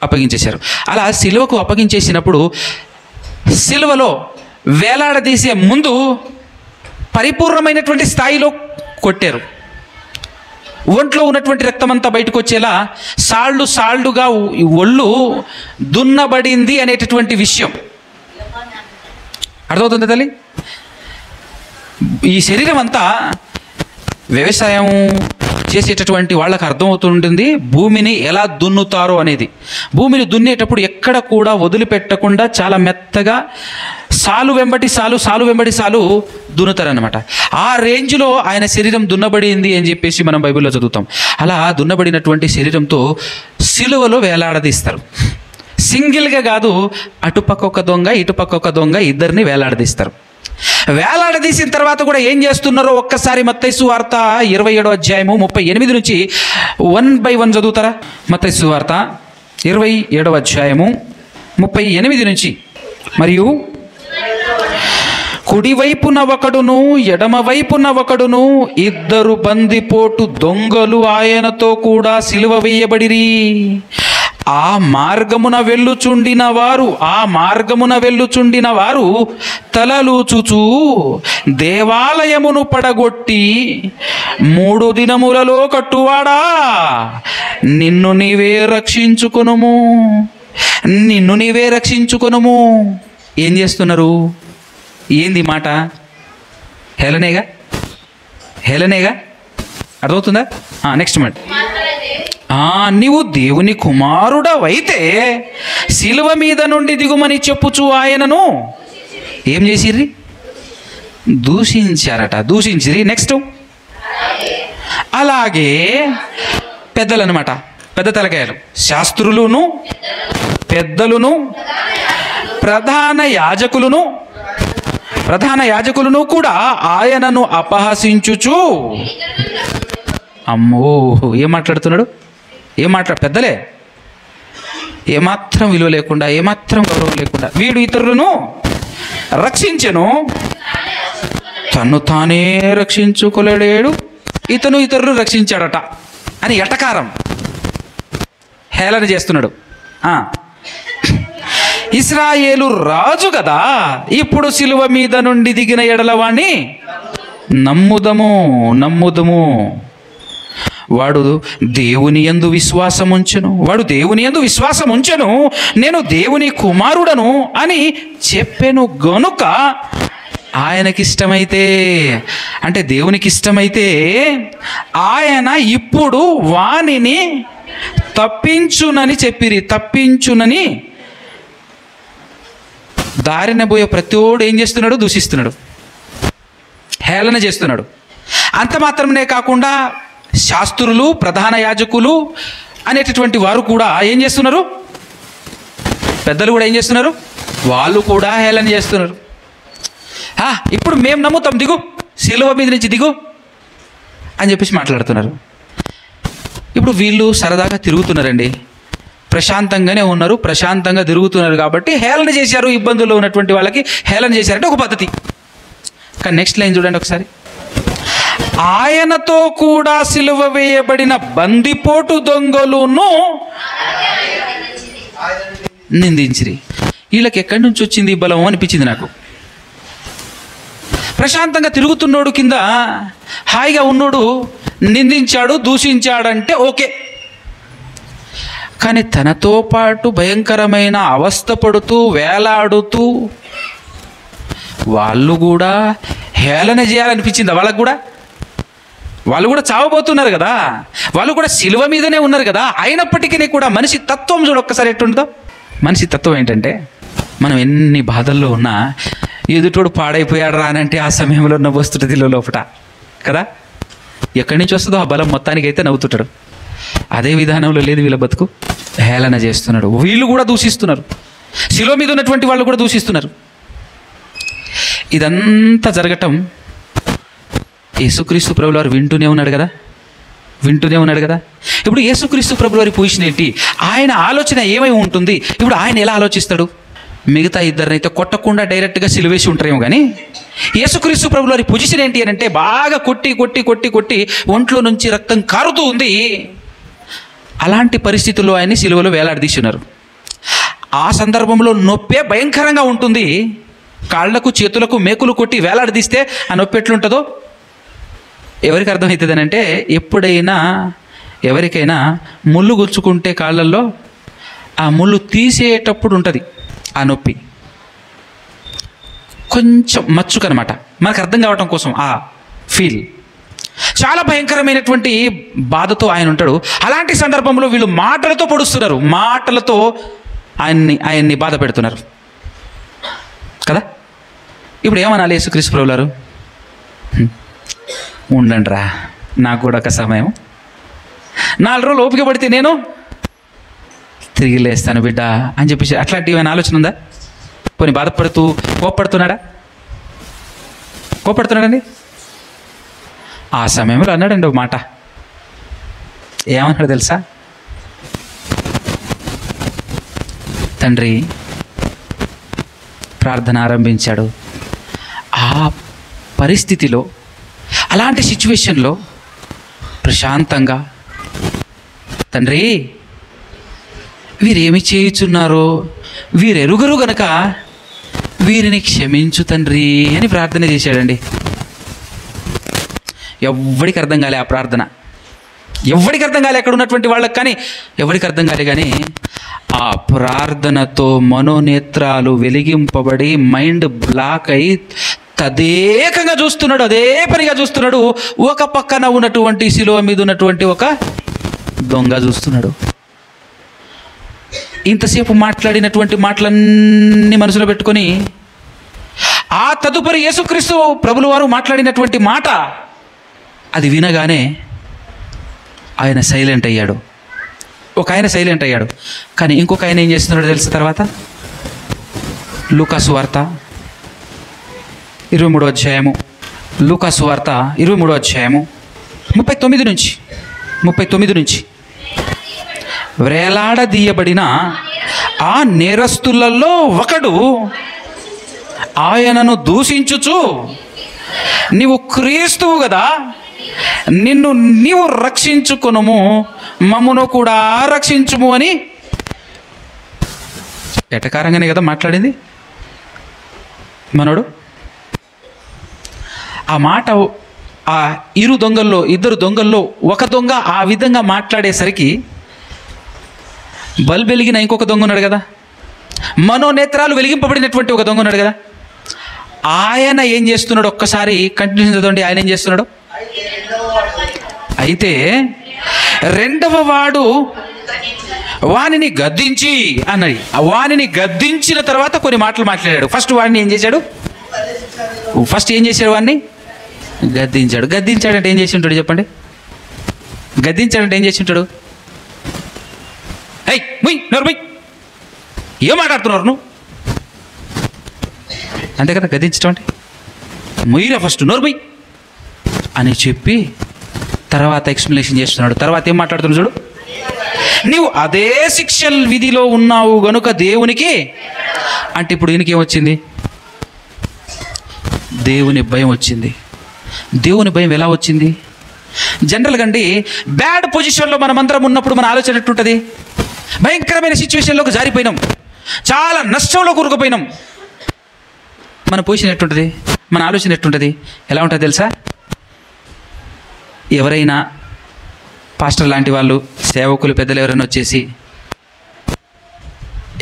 అప్పగించేశారు. అలా సిలువకు అప్పగించేసినప్పుడు సిలువలో వేలాడదీసే ముందు పరిపూర్ణమైనటువంటి స్థాయిలో కొట్టారు. ఒంట్లో ఉన్నటువంటి రక్తం అంతా బయటకు వచ్చేలా సాళ్ళుగా ఒళ్ళు దున్నబడింది అనేటటువంటి విషయం అర్థమవుతుంది తల్లి. ఈ శరీరం అంతా వ్యవసాయం చేసేటటువంటి వాళ్ళకి అర్థమవుతుంటుంది భూమిని ఎలా దున్నుతారో అనేది. భూమిని దున్నేటప్పుడు ఎక్కడ కూడా వదిలిపెట్టకుండా చాలా మెత్తగా సాలు వెంబడి సాలు దున్నుతారనమాట. ఆ రేంజ్లో ఆయన శరీరం దున్నబడింది అని చెప్పేసి మనం బైబిల్లో చదువుతాం. అలా దున్నబడినటువంటి శరీరంతో సిలువలో వేలాడదీస్తారు. సింగిల్గా కాదు, అటుపక్క ఒక దొంగ ఇటుపక్క ఒక దొంగ, ఇద్దరిని వేలాడదీస్తారు. వేలాడదీసిన తర్వాత కూడా ఏం చేస్తున్నారో ఒక్కసారి మత్తయి సువార్త 27వ అధ్యాయము 38 నుంచి 1 by 1 చదువుతారా? మత్తయి సువార్త 27వ అధ్యాయము 38 నుంచి. మరియు కుడివైపున ఒకడును ఎడమవైపున ఒకడును ఇద్దరు బందిపోటు దొంగలు ఆయనతో కూడా సిలువ వేయబడిరి. ఆ మార్గమున వెళ్ళుచుండిన వారు తలలూచుచూ దేవాలయమును పడగొట్టి 3 దినములలో కట్టువాడా నిన్ను నీవే రక్షించుకొనుము. ఏం చేస్తున్నారు? ఏంది మాట? హేళనేగా అర్థమవుతుందా? నెక్స్ట్ మాట, నీవు దేవుని కుమారుడవైతే శిలువ మీద నుండి దిగుమని చెప్పుచు ఆయనను ఏం చేసిర్రి? దూషించిరి. నెక్స్ట్, అలాగే పెద్దలు అనమాట, పెద్ద తలకాయలు, శాస్త్రులును పెద్దలును ప్రధాన యాజకులను కూడా ఆయనను అపహసించుచు, అమ్మో ఏం మాట్లాడుతున్నాడు? పెద్దలే ఏమాత్రం విలువ లేకుండా, ఏమాత్రం గౌరవం లేకుండా, వీడు ఇతరులను రక్షించెను, తను తానే రక్షించుకోలేడు, ఇతరులు రక్షించాడట అని ఎటకారం, హేళన చేస్తున్నాడు. ఇశ్రాయేలు రాజు కదా, ఇప్పుడు సిలువ మీద నుండి దిగిన ఎడలవాణ్ణి నమ్ముదము. వాడు దేవుని యందు విశ్వాసం ఉంచెను, నేను దేవుని కుమారుడను అని చెప్పెను గనుక ఆయనకిష్టమైతే, అంటే దేవునికి ఇష్టమైతే ఆయన ఇప్పుడు వానిని తప్పించునని దారిన పోయే ప్రతిోడు ఏం చేస్తున్నాడు? దూషిస్తున్నాడు, హేళన చేస్తున్నాడు. అంత మాత్రమే కాకుండా శాస్త్రులు, ప్రధాన యాజకులు అనేటటువంటి వారు కూడా ఏం చేస్తున్నారు? పెద్దలు కూడా ఏం చేస్తున్నారు? వాళ్ళు కూడా హేళన చేస్తున్నారు. ఇప్పుడు మేము నమ్ముతాం, దిగు, సిలువ మీద నుంచి దిగు అని చెప్పేసి మాట్లాడుతున్నారు. ఇప్పుడు వీళ్ళు సరదాగా తిరుగుతున్నారండి, ప్రశాంతంగానే ఉన్నారు, ప్రశాంతంగా తిరుగుతున్నారు కాబట్టి హేళన చేశారు. ఇబ్బందుల్లో ఉన్నటువంటి వాళ్ళకి హేళన చేశారంటే ఒక పద్ధతి. కానీ నెక్స్ట్ లైన్ చూడండి ఒకసారి, ఆయనతో కూడా సిలువ వేయబడిన బందిపోటు దొంగలును నిందించిరి. వీళ్ళకి ఎక్కడి నుంచి వచ్చింది ఈ బలం అనిపించింది నాకు. ప్రశాంతంగా తిరుగుతున్నోడు, కింద హాయిగా ఉన్నోడు నిందించాడు, దూషించాడంటే ఓకే. కానీ తనతో పాటు భయంకరమైన అవస్థ పడుతూ వేలాడుతూ వాళ్ళు కూడా హేళన చేయాలనిపించింది. వాళ్ళు కూడా చావబోతున్నారు కదా, వాళ్ళు కూడా సిలువ మీదనే ఉన్నారు కదా. అయినప్పటికీ కూడా మనిషి తత్వం చూడ ఒక్కసారి ఎట్టుంటుందో. మనిషి తత్వం ఏంటంటే, మనం ఎన్ని బాధల్లో ఉన్నా ఎదుటోడు పాడైపోయాడు రానంటే ఆ సమయంలో ఉన్న వస్తుంటుంది లోపట కదా. ఎక్కడి నుంచి వస్తుందో ఆ బలం మొత్తానికి అయితే నవ్వుతుంటాడు. అదే విధానంలో లేదు వీళ్ళ బతుకు. హేళన చేస్తున్నాడు, వీళ్ళు కూడా దూషిస్తున్నారు, శిలువ మీద ఉన్నటువంటి వాళ్ళు కూడా దూషిస్తున్నారు. ఇదంతా జరగటం యేసుక్రీస్తు ప్రభుల వారు వింటూనే ఉన్నాడు కదా. ఇప్పుడు యేసుక్రీస్తు ప్రభుల వారి పొజిషన్ ఏంటి, ఆయన ఆలోచన ఏమై ఉంటుంది, ఇప్పుడు ఆయన ఎలా ఆలోచిస్తాడు? మిగతా ఇద్దరినైతే కొట్టకుండా డైరెక్ట్గా సిలువేసి ఉంటారేమో, కానీ యేసుక్రీస్తు ప్రభుల వారి పొజిషన్ ఏంటి అని అంటే బాగా కొట్టి కొట్టి కొట్టి కొట్టి ఒంట్లో నుంచి రక్తం కారుతూ ఉంది. అలాంటి పరిస్థితుల్లో ఆయన్ని సిలువలో వేలాడదీస్తున్నారు. ఆ సందర్భంలో నొప్పే భయంకరంగా ఉంటుంది. కాళ్లకు చేతులకు మేకులు కొట్టి వేలాడదీస్తే ఆ నొప్పి ఎట్లుంటుందో ఎవరికి అర్థమవుతుంది అని అంటే, ఎప్పుడైనా ఎవరికైనా ముళ్ళు గుచ్చుకుంటే కాళ్ళల్లో ఆ ముళ్ళు తీసేటప్పుడు ఉంటుంది ఆ నొప్పి, కొంచెం మచ్చుకనమాట. మనకు అర్థం కావటం కోసం ఆ ఫీల్ చాలా భయంకరమైనటువంటి బాధతో ఆయన ఉంటాడు. అలాంటి సందర్భంలో వీళ్ళు మాటలతో పొడుస్తున్నారు, మాటలతో ఆయన్ని బాధ పెడుతున్నారు కదా. ఇప్పుడు ఏమనాలి యేసుక్రీస్తు ప్రభువు గారు? ఉండండి రా, నాకు కూడా ఒక సమయం, 4 రోజులు ఓపిక పడితే నేను తిరిగి లేస్తాను బిడ్డ అని చెప్పేసి అట్లాంటి ఏమైనా ఆలోచన ఉందా? పోనీ బాధపడుతూ కోపడుతున్నాడండి. ఆ సమయంలో అన్నాడండి ఒక మాట. ఏమన్నాడు తెలుసా? తండ్రి, ప్రార్థన ఆరంభించాడు. ఆ పరిస్థితిలో, అలాంటి సిచ్యువేషన్లో ప్రశాంతంగా, తండ్రి వీరేమి చేయుచున్నారో వీరెరుగరు గనక వీరిని క్షమించు తండ్రి అని ప్రార్థన చేశాడండి. ఎవరికి అర్థం కాలే ఆ ప్రార్థన, ఎవరికి అర్థం కాలే, అక్కడ ఉన్నటువంటి వాళ్ళకి కానీ ఎవరికి అర్థం కాలే. కానీ ఆ ప్రార్థనతో మనోనేత్రాలు వెలిగింపబడి మైండ్ బ్లాక్ అయి తదేకంగా చూస్తున్నాడు, అదే పనిగా చూస్తున్నాడు. ఒక పక్కన ఉన్నటువంటి శిలువ మీద ఉన్నటువంటి ఒక దొంగ చూస్తున్నాడు. ఇంతసేపు మాట్లాడినటువంటి మాటలన్నీ మనసులో పెట్టుకొని ఆ తదుపరి యేసుక్రీస్తు ప్రభుల వారు మాట్లాడినటువంటి మాట అది వినగానే ఆయన సైలెంట్ అయ్యాడు. ఒక ఆయన సైలెంట్ అయ్యాడు, కానీ ఇంకొక ఆయన ఏం చేస్తున్నాడో తెలుసు? తర్వాత లూకా సువార్త 23వ అధ్యాయము, లూకా సువార్త 23వ అధ్యాయము 39 నుంచి వేలాడదీయబడిన ఆ నేరస్తులలో ఒకడు ఆయనను దూషించుచు, నీవు క్రీస్తువు కదా, నీవు రక్షించుకొనుము, మమ్మును కూడా రక్షించుము అని ఎటకారంగానే కదా మాట్లాడింది మనోడు. ఆ మాట ఆ ఇద్దరు దొంగల్లో ఒక దొంగ ఆ విధంగా మాట్లాడేసరికి బల్బు వెలిగిన ఇంకొక దొంగ ఉన్నాడు కదా, మనోనేత్రాలు వెలిగింపబడినటువంటి ఒక దొంగ ఉన్నాడు కదా, ఆయన ఏం చేస్తున్నాడు? ఒక్కసారి కంటిన్యూ చదవండి. ఆయన ఏం చేస్తున్నాడు? అయితే రెండవ వాడు వానిని గద్దించి అన్నది. వానిని గద్దించిన తర్వాత కొన్ని మాటలు మాట్లాడాడు. ఫస్ట్ వాడిని ఏం చేశాడు? వాడిని గద్దించాడు. గద్దించాడంటే ఏం చేసి ఉంటాడు చెప్పండి? గద్దించాడంటే ఏం చేసి ఉంటాడు? హై ముయ్ నోర్మయ్, ఏం మాట్లాడుతున్నారు నువ్వు? అంతే కదా గద్దించడం అంటే. ముయ్యిరా ఫస్ట్ నోర్మయ్ అని చెప్పి తర్వాత ఎక్స్ప్లెనేషన్ చేస్తున్నాడు. తర్వాత ఏం మాట్లాడుతున్నాడు చూడు. నీవు అదే శిక్ష విధిలో ఉన్నావు గనుక దేవునికి అంటే, ఇప్పుడు ఈయనకి ఏమొచ్చింది? దేవుని భయం వచ్చింది. దేవుని భయం ఎలా వచ్చింది? జనరల్గా అండి, బ్యాడ్ పొజిషన్లో మనమందరం ఉన్నప్పుడు మన ఆలోచన ఎట్టుంటుంది? భయంకరమైన సిచ్యువేషన్లోకి జారిపోయినాం, చాలా నష్టంలో కూరుకుపోయినాం. మన పొజిషన్ ఎట్టుంటుంది? మన ఆలోచన ఎట్టుంటుంది? ఎలా ఉంటుంది తెలుసా? ఎవరైనా పాస్టర్ లాంటి వాళ్ళు, సేవకులు, పెద్దలు ఎవరైనా వచ్చేసి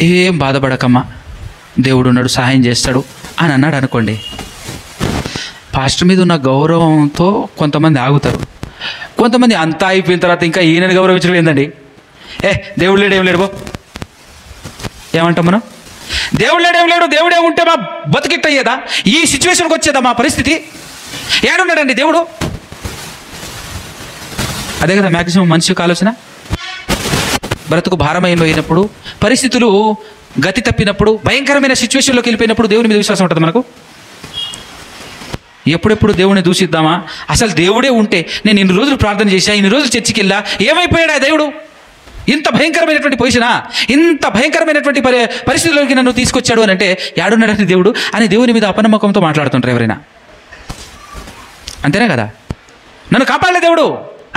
ఏం బాధపడకమ్మా, దేవుడు ఉన్నాడు, సహాయం చేస్తాడు అని అన్నాడు అనుకోండి, పాస్టర్ మీద ఉన్న గౌరవంతో కొంతమంది ఆగుతారు. కొంతమంది అంతా అయిపోయిన తర్వాత ఇంకా ఈయనని గౌరవించడం ఏందండి? దేవుడు లేడు, ఏం లేడు బో, ఏమంటాం మనం? దేవుడు లేడు, ఏం లేడు, దేవుడే ఉంటే మా బతికిట్టయ్యేదా? ఈ సిచ్యువేషన్కి వచ్చేదా మా పరిస్థితి? ఏడున్నాడండి దేవుడు? అదే కదా మ్యాక్సిమం మనిషికి ఆలోచన. బ్రతుకు భారమైపోయినప్పుడు, పరిస్థితులు గతి తప్పినప్పుడు, భయంకరమైన సిచ్యువేషన్లోకి వెళ్ళిపోయినప్పుడు దేవుని మీద విశ్వాసం ఉంటుంది మనకు. ఎప్పుడెప్పుడు దేవుడిని దూషిద్దామా? అసలు దేవుడే ఉంటే నేను ఇన్ని రోజులు ప్రార్థన చేశా, ఇన్ని రోజులు చర్చికి వెళ్ళా, ఏమైపోయాడా దేవుడు? ఇంత భయంకరమైనటువంటి పొజిషనా, ఇంత భయంకరమైనటువంటి పరిస్థితుల్లోకి నన్ను తీసుకొచ్చాడు అని అంటే యాడున్నాడని దేవుడు అని దేవుని మీద అపనమ్మకంతో మాట్లాడుతుంటారు ఎవరైనా. అంతేనా కదా? నన్ను కాపాడలే దేవుడు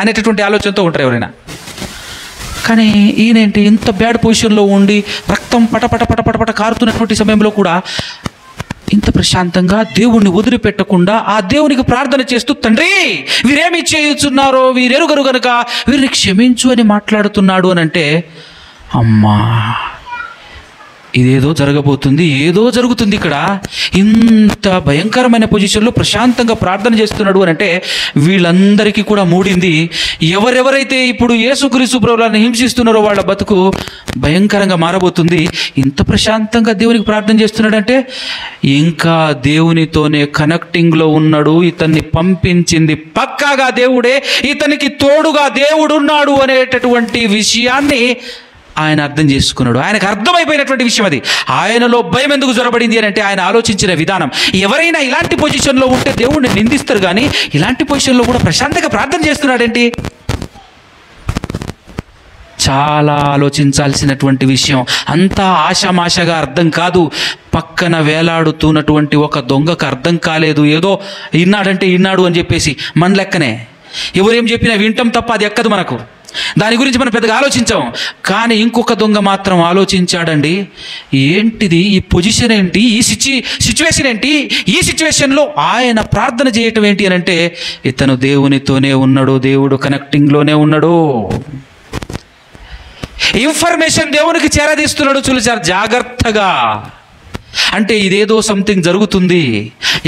అనేటటువంటి ఆలోచనతో ఉంటారు ఎవరైనా. కానీ ఈయనేంటి ఇంత బ్యాడ్ పొజిషన్లో ఉండి రక్తం పటపట పటపటపట కారుతున్నటువంటి సమయంలో కూడా ఇంత ప్రశాంతంగా దేవుణ్ణి వదిలిపెట్టకుండా ఆ దేవునికి ప్రార్థన చేస్తూ, తండ్రి వీరేమి చేయుచున్నారో వీరెరుగరు గనుక వీరిని క్షమించు అని మాట్లాడుతున్నాడు అని అంటే, అమ్మా ఇదేదో జరగబోతుంది, ఏదో జరుగుతుంది ఇక్కడ. ఇంత భయంకరమైన పొజిషన్లో ప్రశాంతంగా ప్రార్థన చేస్తున్నాడు అని అంటే వీళ్ళందరికీ కూడా మూడింది. ఎవరెవరైతే ఇప్పుడు యేసుక్రీస్తు ప్రభువుని హింసిస్తున్నారో వాళ్ళ బతుకు భయంకరంగా మారబోతుంది. ఇంత ప్రశాంతంగా దేవునికి ప్రార్థన చేస్తున్నాడంటే ఇంకా దేవునితోనే కనెక్టింగ్లో ఉన్నాడు. ఇతన్ని పంపించింది పక్కాగా దేవుడే, ఇతనికి తోడుగా దేవుడున్నాడు అనేటటువంటి విషయాన్ని ఆయన అర్థం చేసుకున్నాడు. ఆయనకు అర్థమైపోయినటువంటి విషయం అది. ఆయనలో భయం ఎందుకు జొరబడింది అని అంటే ఆయన ఆలోచించిన విధానం. ఎవరైనా ఇలాంటి పొజిషన్లో ఉంటే దేవుడిని నిందిస్తారు, కానీ ఇలాంటి పొజిషన్లో కూడా ప్రశాంతంగా ప్రార్థన చేస్తున్నాడేంటి? చాలా ఆలోచించాల్సినటువంటి విషయం. అంతా ఆషామాషగా అర్థం కాదు. పక్కన వేలాడుతున్నటువంటి ఒక దొంగకు అర్థం కాలేదు. ఏదో ఇన్నాడంటే ఇన్నాడు అని చెప్పేసి మన లెక్కనే ఎవరేం చెప్పినా వింటాం తప్ప అది ఎక్కదు మనకు. దాని గురించి మనం పెద్దగా ఆలోచించాం. కానీ ఇంకొక దొంగ మాత్రం ఆలోచించాడండి. ఏంటిది, ఈ పొజిషన్ ఏంటి, ఈ సిచ్యువేషన్ ఏంటి, ఈ సిచ్యువేషన్లో ఆయన ప్రార్థన చేయటం ఏంటి అని అంటే ఇతను దేవునితోనే ఉన్నాడు, దేవుడు కనెక్టింగ్లోనే ఉన్నాడు. ఇన్ఫర్మేషన్ దేవునికి చేరదీస్తున్నాడు. చూసారు జాగ్రత్తగా. అంటే ఇదేదో సంథింగ్ జరుగుతుంది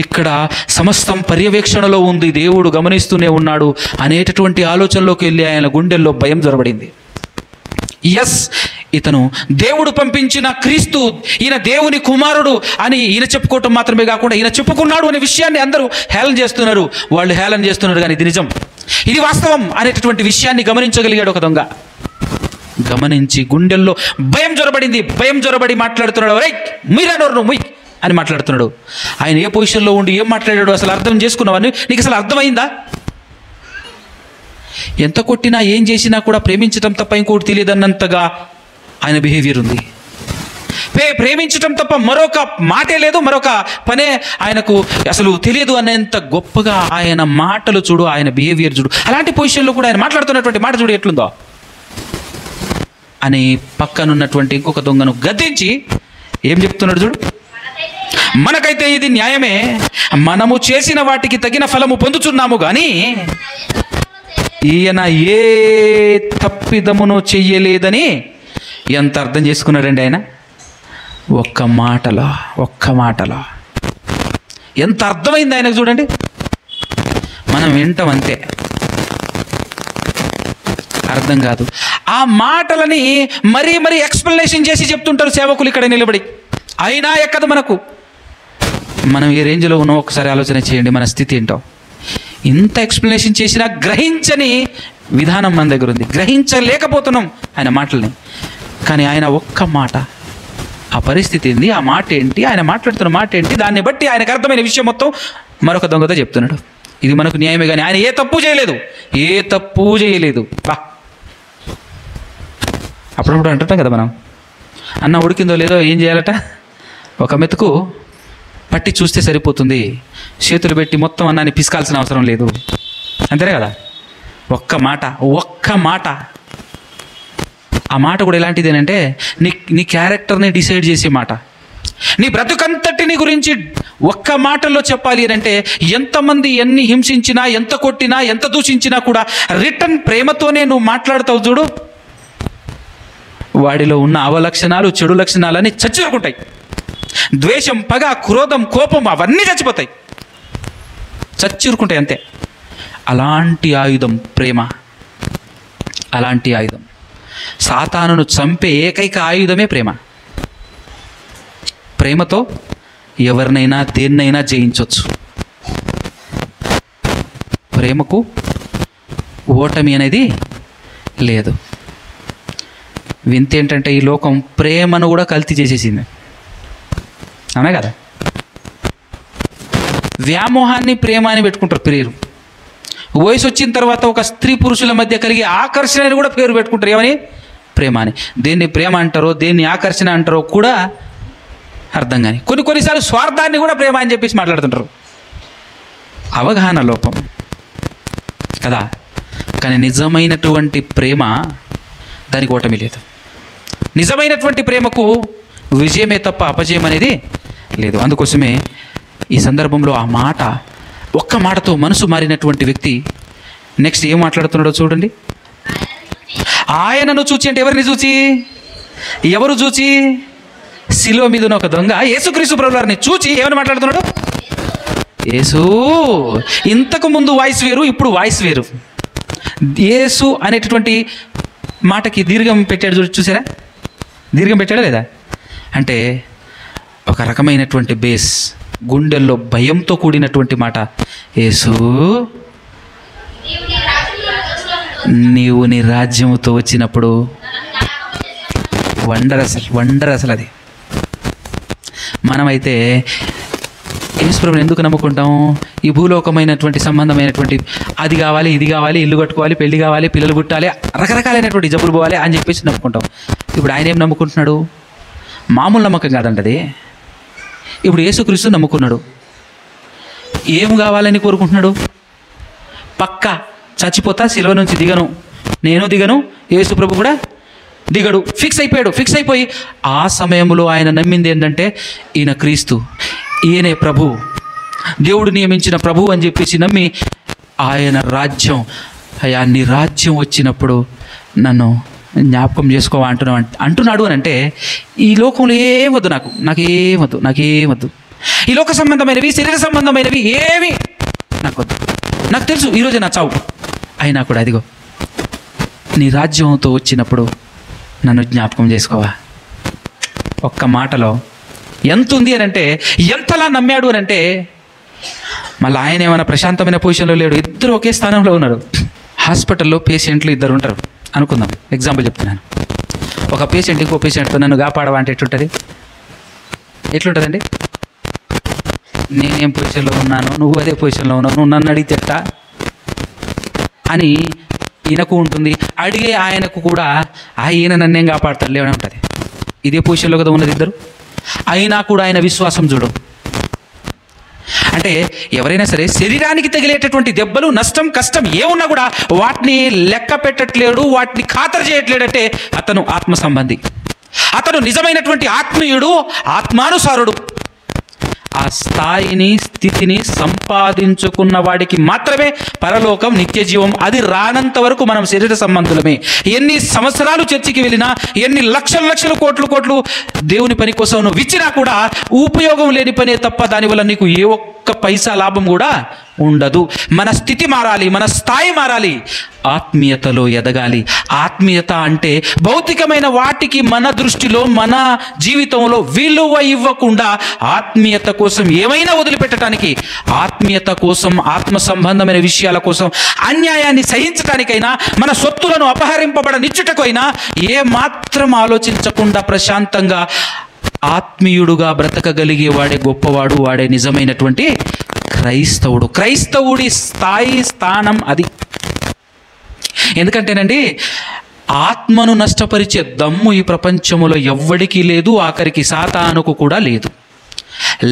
ఇక్కడ, సమస్తం పర్యవేక్షణలో ఉంది, దేవుడు గమనిస్తూనే ఉన్నాడు అనేటటువంటి ఆలోచనలోకి వెళ్ళి ఆయన గుండెల్లో భయం జొరబడింది. ఎస్, ఇతను దేవుడు పంపించిన క్రీస్తు, ఈయన దేవుని కుమారుడు అని ఈయన చెప్పుకోవటం మాత్రమే కాకుండా ఈయన చెప్పుకున్నాడు అనే విషయాన్ని అందరూ హేళన చేస్తున్నారు. వాళ్ళు హేళన చేస్తున్నారు, కానీ ఇది నిజం, ఇది వాస్తవం అనేటటువంటి విషయాన్ని గమనించగలిగాడు ఒక దొంగ. గమనించి గుండెల్లో భయం జొరబడింది. భయం జొరబడి మాట్లాడుతున్నాడు, రైట్ మీరాడోరు ముయ్ అని మాట్లాడుతున్నాడు. ఆయన ఏ పొజిషన్లో ఉండి ఏం మాట్లాడాడు అసలు అర్థం చేసుకున్నావని నీకు అసలు అర్థమైందా? ఎంత కొట్టినా ఏం చేసినా కూడా ప్రేమించటం తప్ప ఇంకోటి తెలియదన్నంతగా ఆయన బిహేవియర్ ఉంది. ప్రేమించటం తప్ప మరొక మాటే లేదు, మరొక పనే ఆయనకు అసలు తెలియదు అనేంత గొప్పగా ఆయన మాటలు చూడు, ఆయన బిహేవియర్ చూడు. అలాంటి పొజిషన్లో కూడా ఆయన మాట్లాడుతున్నటువంటి మాట చూడు ఎట్లుందో అని పక్కనున్నటువంటి ఇంకొక దొంగను గద్దించి ఏం చెప్తున్నాడు చూడు. మనకైతే ఇది న్యాయమే, మనము చేసిన వాటికి తగిన ఫలము పొందుచున్నాము, కానీ ఈయన ఏ తప్పిదమును చెయ్యలేదని ఎంత అర్థం చేసుకున్నాడండి ఆయన. ఒక్క మాటలో ఎంత అర్థమైంది ఆయనకు చూడండి. మనం వింటాం అంతే, అర్థం కాదు. ఆ మాటలని మరీ ఎక్స్ప్లెనేషన్ చేసి చెప్తుంటారు సేవకులు ఇక్కడ నిలబడి, అయినా ఎక్కదు మనకు. మనం ఏ రేంజ్లో ఉన్నాం ఒకసారి ఆలోచన చేయండి, మన స్థితి ఏంటో. ఇంత ఎక్స్ప్లెనేషన్ చేసినా గ్రహించని విధానం మన దగ్గర ఉంది, గ్రహించలేకపోతున్నాం ఆయన మాటల్ని. కానీ ఆయన ఒక్క మాట, ఆ పరిస్థితి ఏంది, ఆ మాట ఏంటి, ఆయన మాట్లాడుతున్న మాట ఏంటి, దాన్ని బట్టి ఆయనకు అర్థమైన విషయం మొత్తం మరొక దొంగతో చెప్తున్నాడు. ఇది మనకు న్యాయమే, కానీ ఆయన ఏ తప్పు చేయలేదు. అప్పుడప్పుడు అంటుంటాం కదా మనం, అన్న ఉడికిందో లేదో ఏం చేయాలట, ఒక మెతుకు పట్టి చూస్తే సరిపోతుంది, చేతులు పెట్టి మొత్తం అన్నాన్ని పిసకాల్సిన అవసరం లేదు, అంతేనే కదా. ఒక్క మాట ఆ మాట కూడా ఎలాంటిదేనంటే నీ క్యారెక్టర్ని డిసైడ్ చేసే మాట. నీ బ్రతుకంతటిని గురించి ఒక్క మాటల్లో చెప్పాలి అని అంటే ఎంతమంది ఎన్ని హింసించినా, ఎంత కొట్టినా, ఎంత దూషించినా కూడా రిటర్న్ ప్రేమతోనే నువ్వు మాట్లాడతావు చూడు, వాడిలో ఉన్న అవలక్షణాలు, చెడు లక్షణాలన్నీ చచ్చిపోతాయి. ద్వేషం, పగ, క్రోధం, కోపం అవన్నీ చచ్చిరుకుంటాయి అంతే. అలాంటి ఆయుధం ప్రేమ. అలాంటి ఆయుధం, సాతానును చంపే ఏకైక ఆయుధమే ప్రేమ. ప్రేమతో ఎవరినైనా దేన్నైనా జయించవచ్చు. ప్రేమకు ఓటమి అనేది లేదు. వింత ఏంటంటే ఈ లోకం ప్రేమను కూడా కల్తీ చేసేసింది, అవునా కదా. వ్యామోహాన్ని ప్రేమ అని పెట్టుకుంటారు పేరు. వయసు వచ్చిన తర్వాత ఒక స్త్రీ పురుషుల మధ్య కలిగే ఆకర్షణ అని కూడా పేరు పెట్టుకుంటారు. ఏమని? ప్రేమ అని. దేన్ని ప్రేమ అంటారో, దేన్ని ఆకర్షణ అంటారో కూడా అర్థం కానీ. కొన్నిసార్లు స్వార్థాన్ని కూడా ప్రేమ అని చెప్పేసి మాట్లాడుతుంటారు. అవగాహన లోపం కదా. కానీ నిజమైనటువంటి ప్రేమ దానికి ఓటమి లేదు. నిజమైనటువంటి ప్రేమకు విజయమే తప్ప అపజయం అనేది లేదు. అందుకోసమే ఈ సందర్భంలో ఆ మాట, ఒక్క మాటతో మనసు మారినటువంటి వ్యక్తి నెక్స్ట్ ఏం మాట్లాడుతున్నాడో చూడండి. ఆయనను చూచి అంటే ఎవరిని చూచి? ఎవరు చూచి? శిలువ మీద ఉన్న ఒక దొంగ యేసుక్రీస్తు ప్రభువారిని చూచి ఏమని మాట్లాడుతున్నాడు? యేసు. ఇంతకు ముందు వాయిస్ వేరు, ఇప్పుడు వాయిస్ వేరు. యేసు అనేటటువంటి మాటకి దీర్ఘం పెట్టాడు, చూసారా? దీర్ఘం పెట్టాడా లేదా? అంటే ఒక రకమైనటువంటి బేస్, గుండెల్లో భయంతో కూడినటువంటి మాట. యేసు, నీవు నీ రాజ్యముతో వచ్చినప్పుడు. వండర్ అసలు అది. మనమైతే యేసుప్రభుని ఎందుకు నమ్ముకుంటాం? ఈ భూలోకమైనటువంటి సంబంధమైనటువంటి అది కావాలి, ఇది కావాలి, ఇల్లు కట్టుకోవాలి, పెళ్లి కావాలి, పిల్లలు పుట్టాలి, రకరకాలైనటువంటి జబ్బులు పోవాలి అని చెప్పేసి నమ్ముకుంటాం. ఇప్పుడు ఆయన ఏం నమ్ముకుంటున్నాడు? మామూలు నమ్మకం కాదండి అది. ఇప్పుడు యేసుక్రీస్తు నమ్ముకున్నాడు. ఏం కావాలని కోరుకుంటున్నాడు? పక్కా చచ్చిపోతా, శిలువ నుంచి దిగను, నేను దిగను, యేసుప్రభు కూడా దిగడు. ఫిక్స్ అయిపోయాడు. ఫిక్స్ అయిపోయి ఆ సమయంలో ఆయన నమ్మింది ఏంటంటే ఈయన క్రీస్తు, ఈయనే ప్రభు, దేవుడు నియమించిన ప్రభు అని చెప్పేసి నమ్మి ఆయన రాజ్యం, అయ్యా నీ రాజ్యం వచ్చినప్పుడు నన్ను జ్ఞాపకం చేసుకోవా అంటున్నాడు అని అంటే ఈ లోకంలో ఏమొద్దు, నాకేమొద్దు, ఈ లోక సంబంధమైనవి, శరీర సంబంధమైనవి ఏవి నాకు వద్దు. నాకు తెలుసు ఈరోజే నా చావు అయినా కూడా అదిగో నీ రాజ్యంతో వచ్చినప్పుడు నన్ను జ్ఞాపకం చేసుకోవా. ఒక్క మాటలో ఎంత ఉంది అని అంటే, ఎంతలా నమ్మాడు అని అంటే, మళ్ళీ ఆయన ఏమైనా ప్రశాంతమైన పొజిషన్లో లేడు. ఇద్దరు ఒకే స్థానంలో ఉన్నారు. హాస్పిటల్లో పేషెంట్లు ఇద్దరు ఉంటారు అనుకుందాం, ఎగ్జాంపుల్ చెప్తున్నాను. ఒక పేషెంట్ ఇంకో పేషెంట్తో నన్ను కాపాడవా అంటే ఎట్లుంటుందండి? నేనేం పొజిషన్లో ఉన్నాను, నువ్వు అదే పొజిషన్లో ఉన్నావు, నువ్వు నన్ను అడిగితే ఎట్టా అని ఈయనకు ఉంటుంది. అడిగే ఆయనకు కూడా ఈయన నన్నేం కాపాడతాడు లేవనే ఉంటుంది. ఇదే పొజిషన్లో కదా ఉన్నది ఇద్దరు. అయినా కూడా ఆయన విశ్వాసం చూడు. అంటే ఎవరైనా సరే శరీరానికి తగిలేటటువంటి దెబ్బలు, నష్టం, కష్టం ఏమున్నా కూడా వాటిని లెక్క పెట్టట్లేడు, వాటిని ఖాతరు చేయట్లేడంటే అతను ఆత్మ సంబంధి, అతను నిజమైనటువంటి ఆత్మీయుడు, ఆత్మానుసారుడు. ఆ స్థాయిని, స్థితిని సంపాదించుకున్న వాడికి మాత్రమే పరలోకం, నిత్య జీవం. అది రానంత వరకు మనం శరీర సంబంధులమే. ఎన్ని సంవత్సరాలు చర్చికి వెళ్ళినా, ఎన్ని లక్షలు కోట్లు దేవుని పని కోసం నువ్వు ఇచ్చినా కూడా ఉపయోగం లేని పనే తప్ప దానివల్ల నీకు ఏ ఒక్క పైసా లాభం కూడా ఉండదు. మన స్థితి మారాలి, మన స్థాయి మారాలి, ఆత్మీయతలో ఎదగాలి. ఆత్మీయత అంటే భౌతికమైన వాటికి మన దృష్టిలో, మన జీవితంలో విలువ ఇవ్వకుండా ఆత్మీయత కోసం ఏమైనా వదిలిపెట్టడానికి, ఆత్మీయత కోసం, ఆత్మ సంబంధమైన విషయాల కోసం అన్యాయాన్ని సహించడానికైనా, మన సొత్తులను అపహరింపబడనిచ్చుటకైనా ఏ మాత్రం ఆలోచించకుండా ప్రశాంతంగా ఆత్మీయుడుగా బ్రతకగలిగే వాడే గొప్పవాడు, వాడే నిజమైనటువంటి క్రైస్తవుడు. క్రైస్తవుడి స్థానం అది. ఎందుకంటేనండి, ఆత్మను నష్టపరిచే దమ్ము ఈ ప్రపంచంలో ఎవ్వడికి లేదు, ఆఖరికి సాతానుకు కూడా లేదు.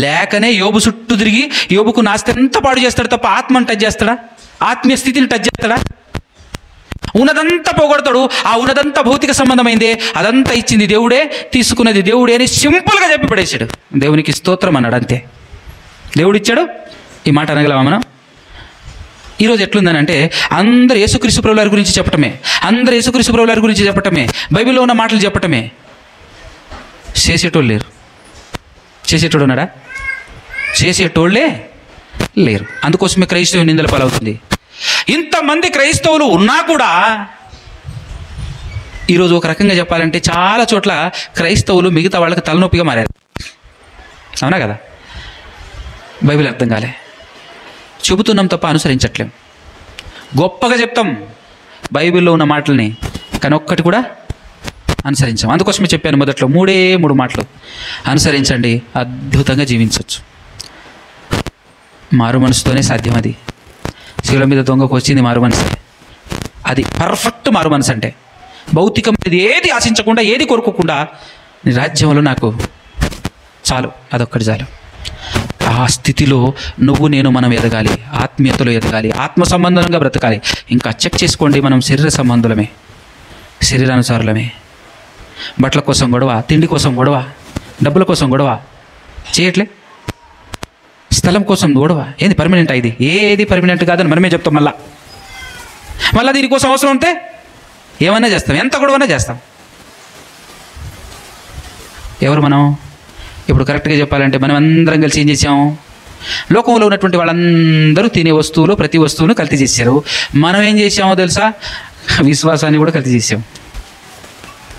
లేకనే యోబు చుట్టూ తిరిగి యోబుకు నాస్తి ఎంత పాడు చేస్తాడు తప్ప ఆత్మను టచ్ చేస్తాడా? ఆత్మీయ స్థితిని టచ్ చేస్తాడా? ఉన్నదంతా పోగొడతాడు. ఆ ఉన్నదంతా భౌతిక సంబంధమైందే, అదంతా ఇచ్చింది దేవుడే, తీసుకున్నది దేవుడే అని సింపుల్గా చెప్పి పడేశాడు. దేవునికి స్తోత్రం అన్నాడు, అంతే. దేవుడు ఇచ్చాడు. ఈ మాట అనగలమా మనం? ఈరోజు ఎట్లుందని అంటే అందరు యేసుక్రీస్తు ప్రభువారి గురించి చెప్పటమే, అందరు యేసుక్రీస్తు ప్రభువారి గురించి చెప్పటమే, బైబిల్లో ఉన్న మాటలు చెప్పటమే. చేసేటోళ్ళు లేరు. చేసేటోడు ఉన్నాడా? చేసేటోళ్ళే లేరు. అందుకోసమే క్రైస్తవ నిందల పాలవుతుంది. ఇంతమంది క్రైస్తవులు ఉన్నా కూడా ఈరోజు ఒక రకంగా చెప్పాలంటే చాలా చోట్ల క్రైస్తవులు మిగతా వాళ్ళకి తలనొప్పిగా మారారు. అవునా కదా? బైబిల్ అర్థం కాలే, చెబుతున్నాం తప్ప అనుసరించట్లేం. గొప్పగా చెప్తాం బైబిల్లో ఉన్న మాటల్ని, కానీ ఒక్కటి కూడా అనుసరించాం. అందుకోసమే చెప్పాను మొదట్లో 3 మాటలు అనుసరించండి, అద్భుతంగా జీవించవచ్చు. మారు మనసుతోనే సాధ్యం. అది శిల మీద దొంగకు వచ్చింది మారు మనసు. అది పర్ఫెక్ట్ మారు మనసు అంటే భౌతికమైనది ఏది ఆశించకుండా, ఏది కోరుకోకుండా, నీ రాజ్యంలో నాకు చాలు, అదొక్కటి చాలు. ఆ స్థితిలో నువ్వు నేను మనం ఎదగాలి, ఆత్మీయతలో ఎదగాలి, ఆత్మ సంబంధంగా బ్రతకాలి. ఇంకా చెక్ చేసుకోండి, మనం శరీర సంబంధులమే, శరీరానుసారులమే. బట్టల కోసం గొడవ, తిండి కోసం గొడవ, డబ్బుల కోసం గొడవ చేయట్లే, స్థలం కోసం గొడవ. ఏది పర్మనెంట్? ఇది ఏది పర్మనెంట్ కాదని మనమే చెప్తాం. మళ్ళీ దీనికోసం అవసరం ఉంటే ఏమైనా చేస్తాం, ఎంత గొడవైనా చేస్తాం. ఎవరు మనం? ఇప్పుడు కరెక్ట్గా చెప్పాలంటే మనం అందరం కలిసి ఏం చేసాము? లోకంలో ఉన్నటువంటి వాళ్ళందరూ తినే వస్తువులు, ప్రతి వస్తువును కల్తీ చేశారు. మనం ఏం చేసామో తెలుసా? విశ్వాసాన్ని కూడా కల్తీ చేసాం.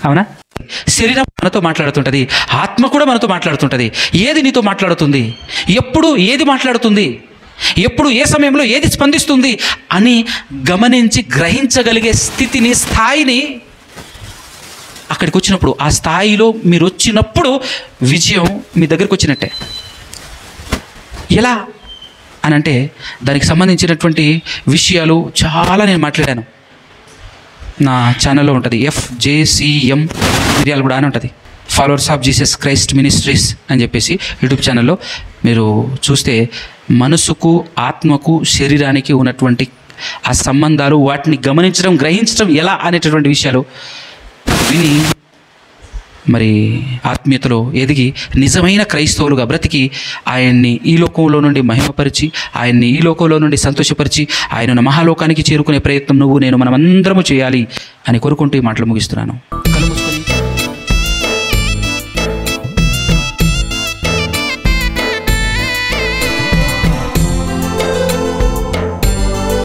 అవునా? శరీరం మనతో మాట్లాడుతుంటుంది, ఆత్మ కూడా మనతో మాట్లాడుతుంటుంది. ఏది నీతో మాట్లాడుతుంది, ఎప్పుడు ఏది మాట్లాడుతుంది, ఎప్పుడు ఏ సమయంలో ఏది స్పందిస్తుంది అని గమనించి గ్రహించగలిగే స్థితిని, స్థాయిని అక్కడికి వచ్చినప్పుడు, ఆ స్థాయిలో మీరు వచ్చినప్పుడు విజయం మీ దగ్గరికి వచ్చినట్టే. ఎలా అని అంటే దానికి సంబంధించినటువంటి విషయాలు చాలా నేను మాట్లాడాను. నా ఛానల్లో ఉంటుంది, FJCM మిర్యాల కూడా అని ఉంటుంది, followers of Jesus Christ ministries అని చెప్పేసి యూట్యూబ్ ఛానల్లో మీరు చూస్తే మనసుకు, ఆత్మకు, శరీరానికి ఉన్నటువంటి ఆ సంబంధాలు, వాటిని గమనించడం, గ్రహించడం ఎలా అనేటటువంటి విషయాలు విని మరి ఆత్మీయతలో ఎదిగి నిజమైన క్రైస్తవులుగా బ్రతికి ఆయన్ని ఈ లోకంలో నుండి మహిమపరిచి, ఆయన్ని ఈ లోకంలో నుండి సంతోషపరిచి, ఆయనను మహాలోకానికి చేరుకునే ప్రయత్నం నువ్వు నేను మనమందరము చేయాలి అని కోరుకుంటూ ఈ మాటలు ముగిస్తున్నాను.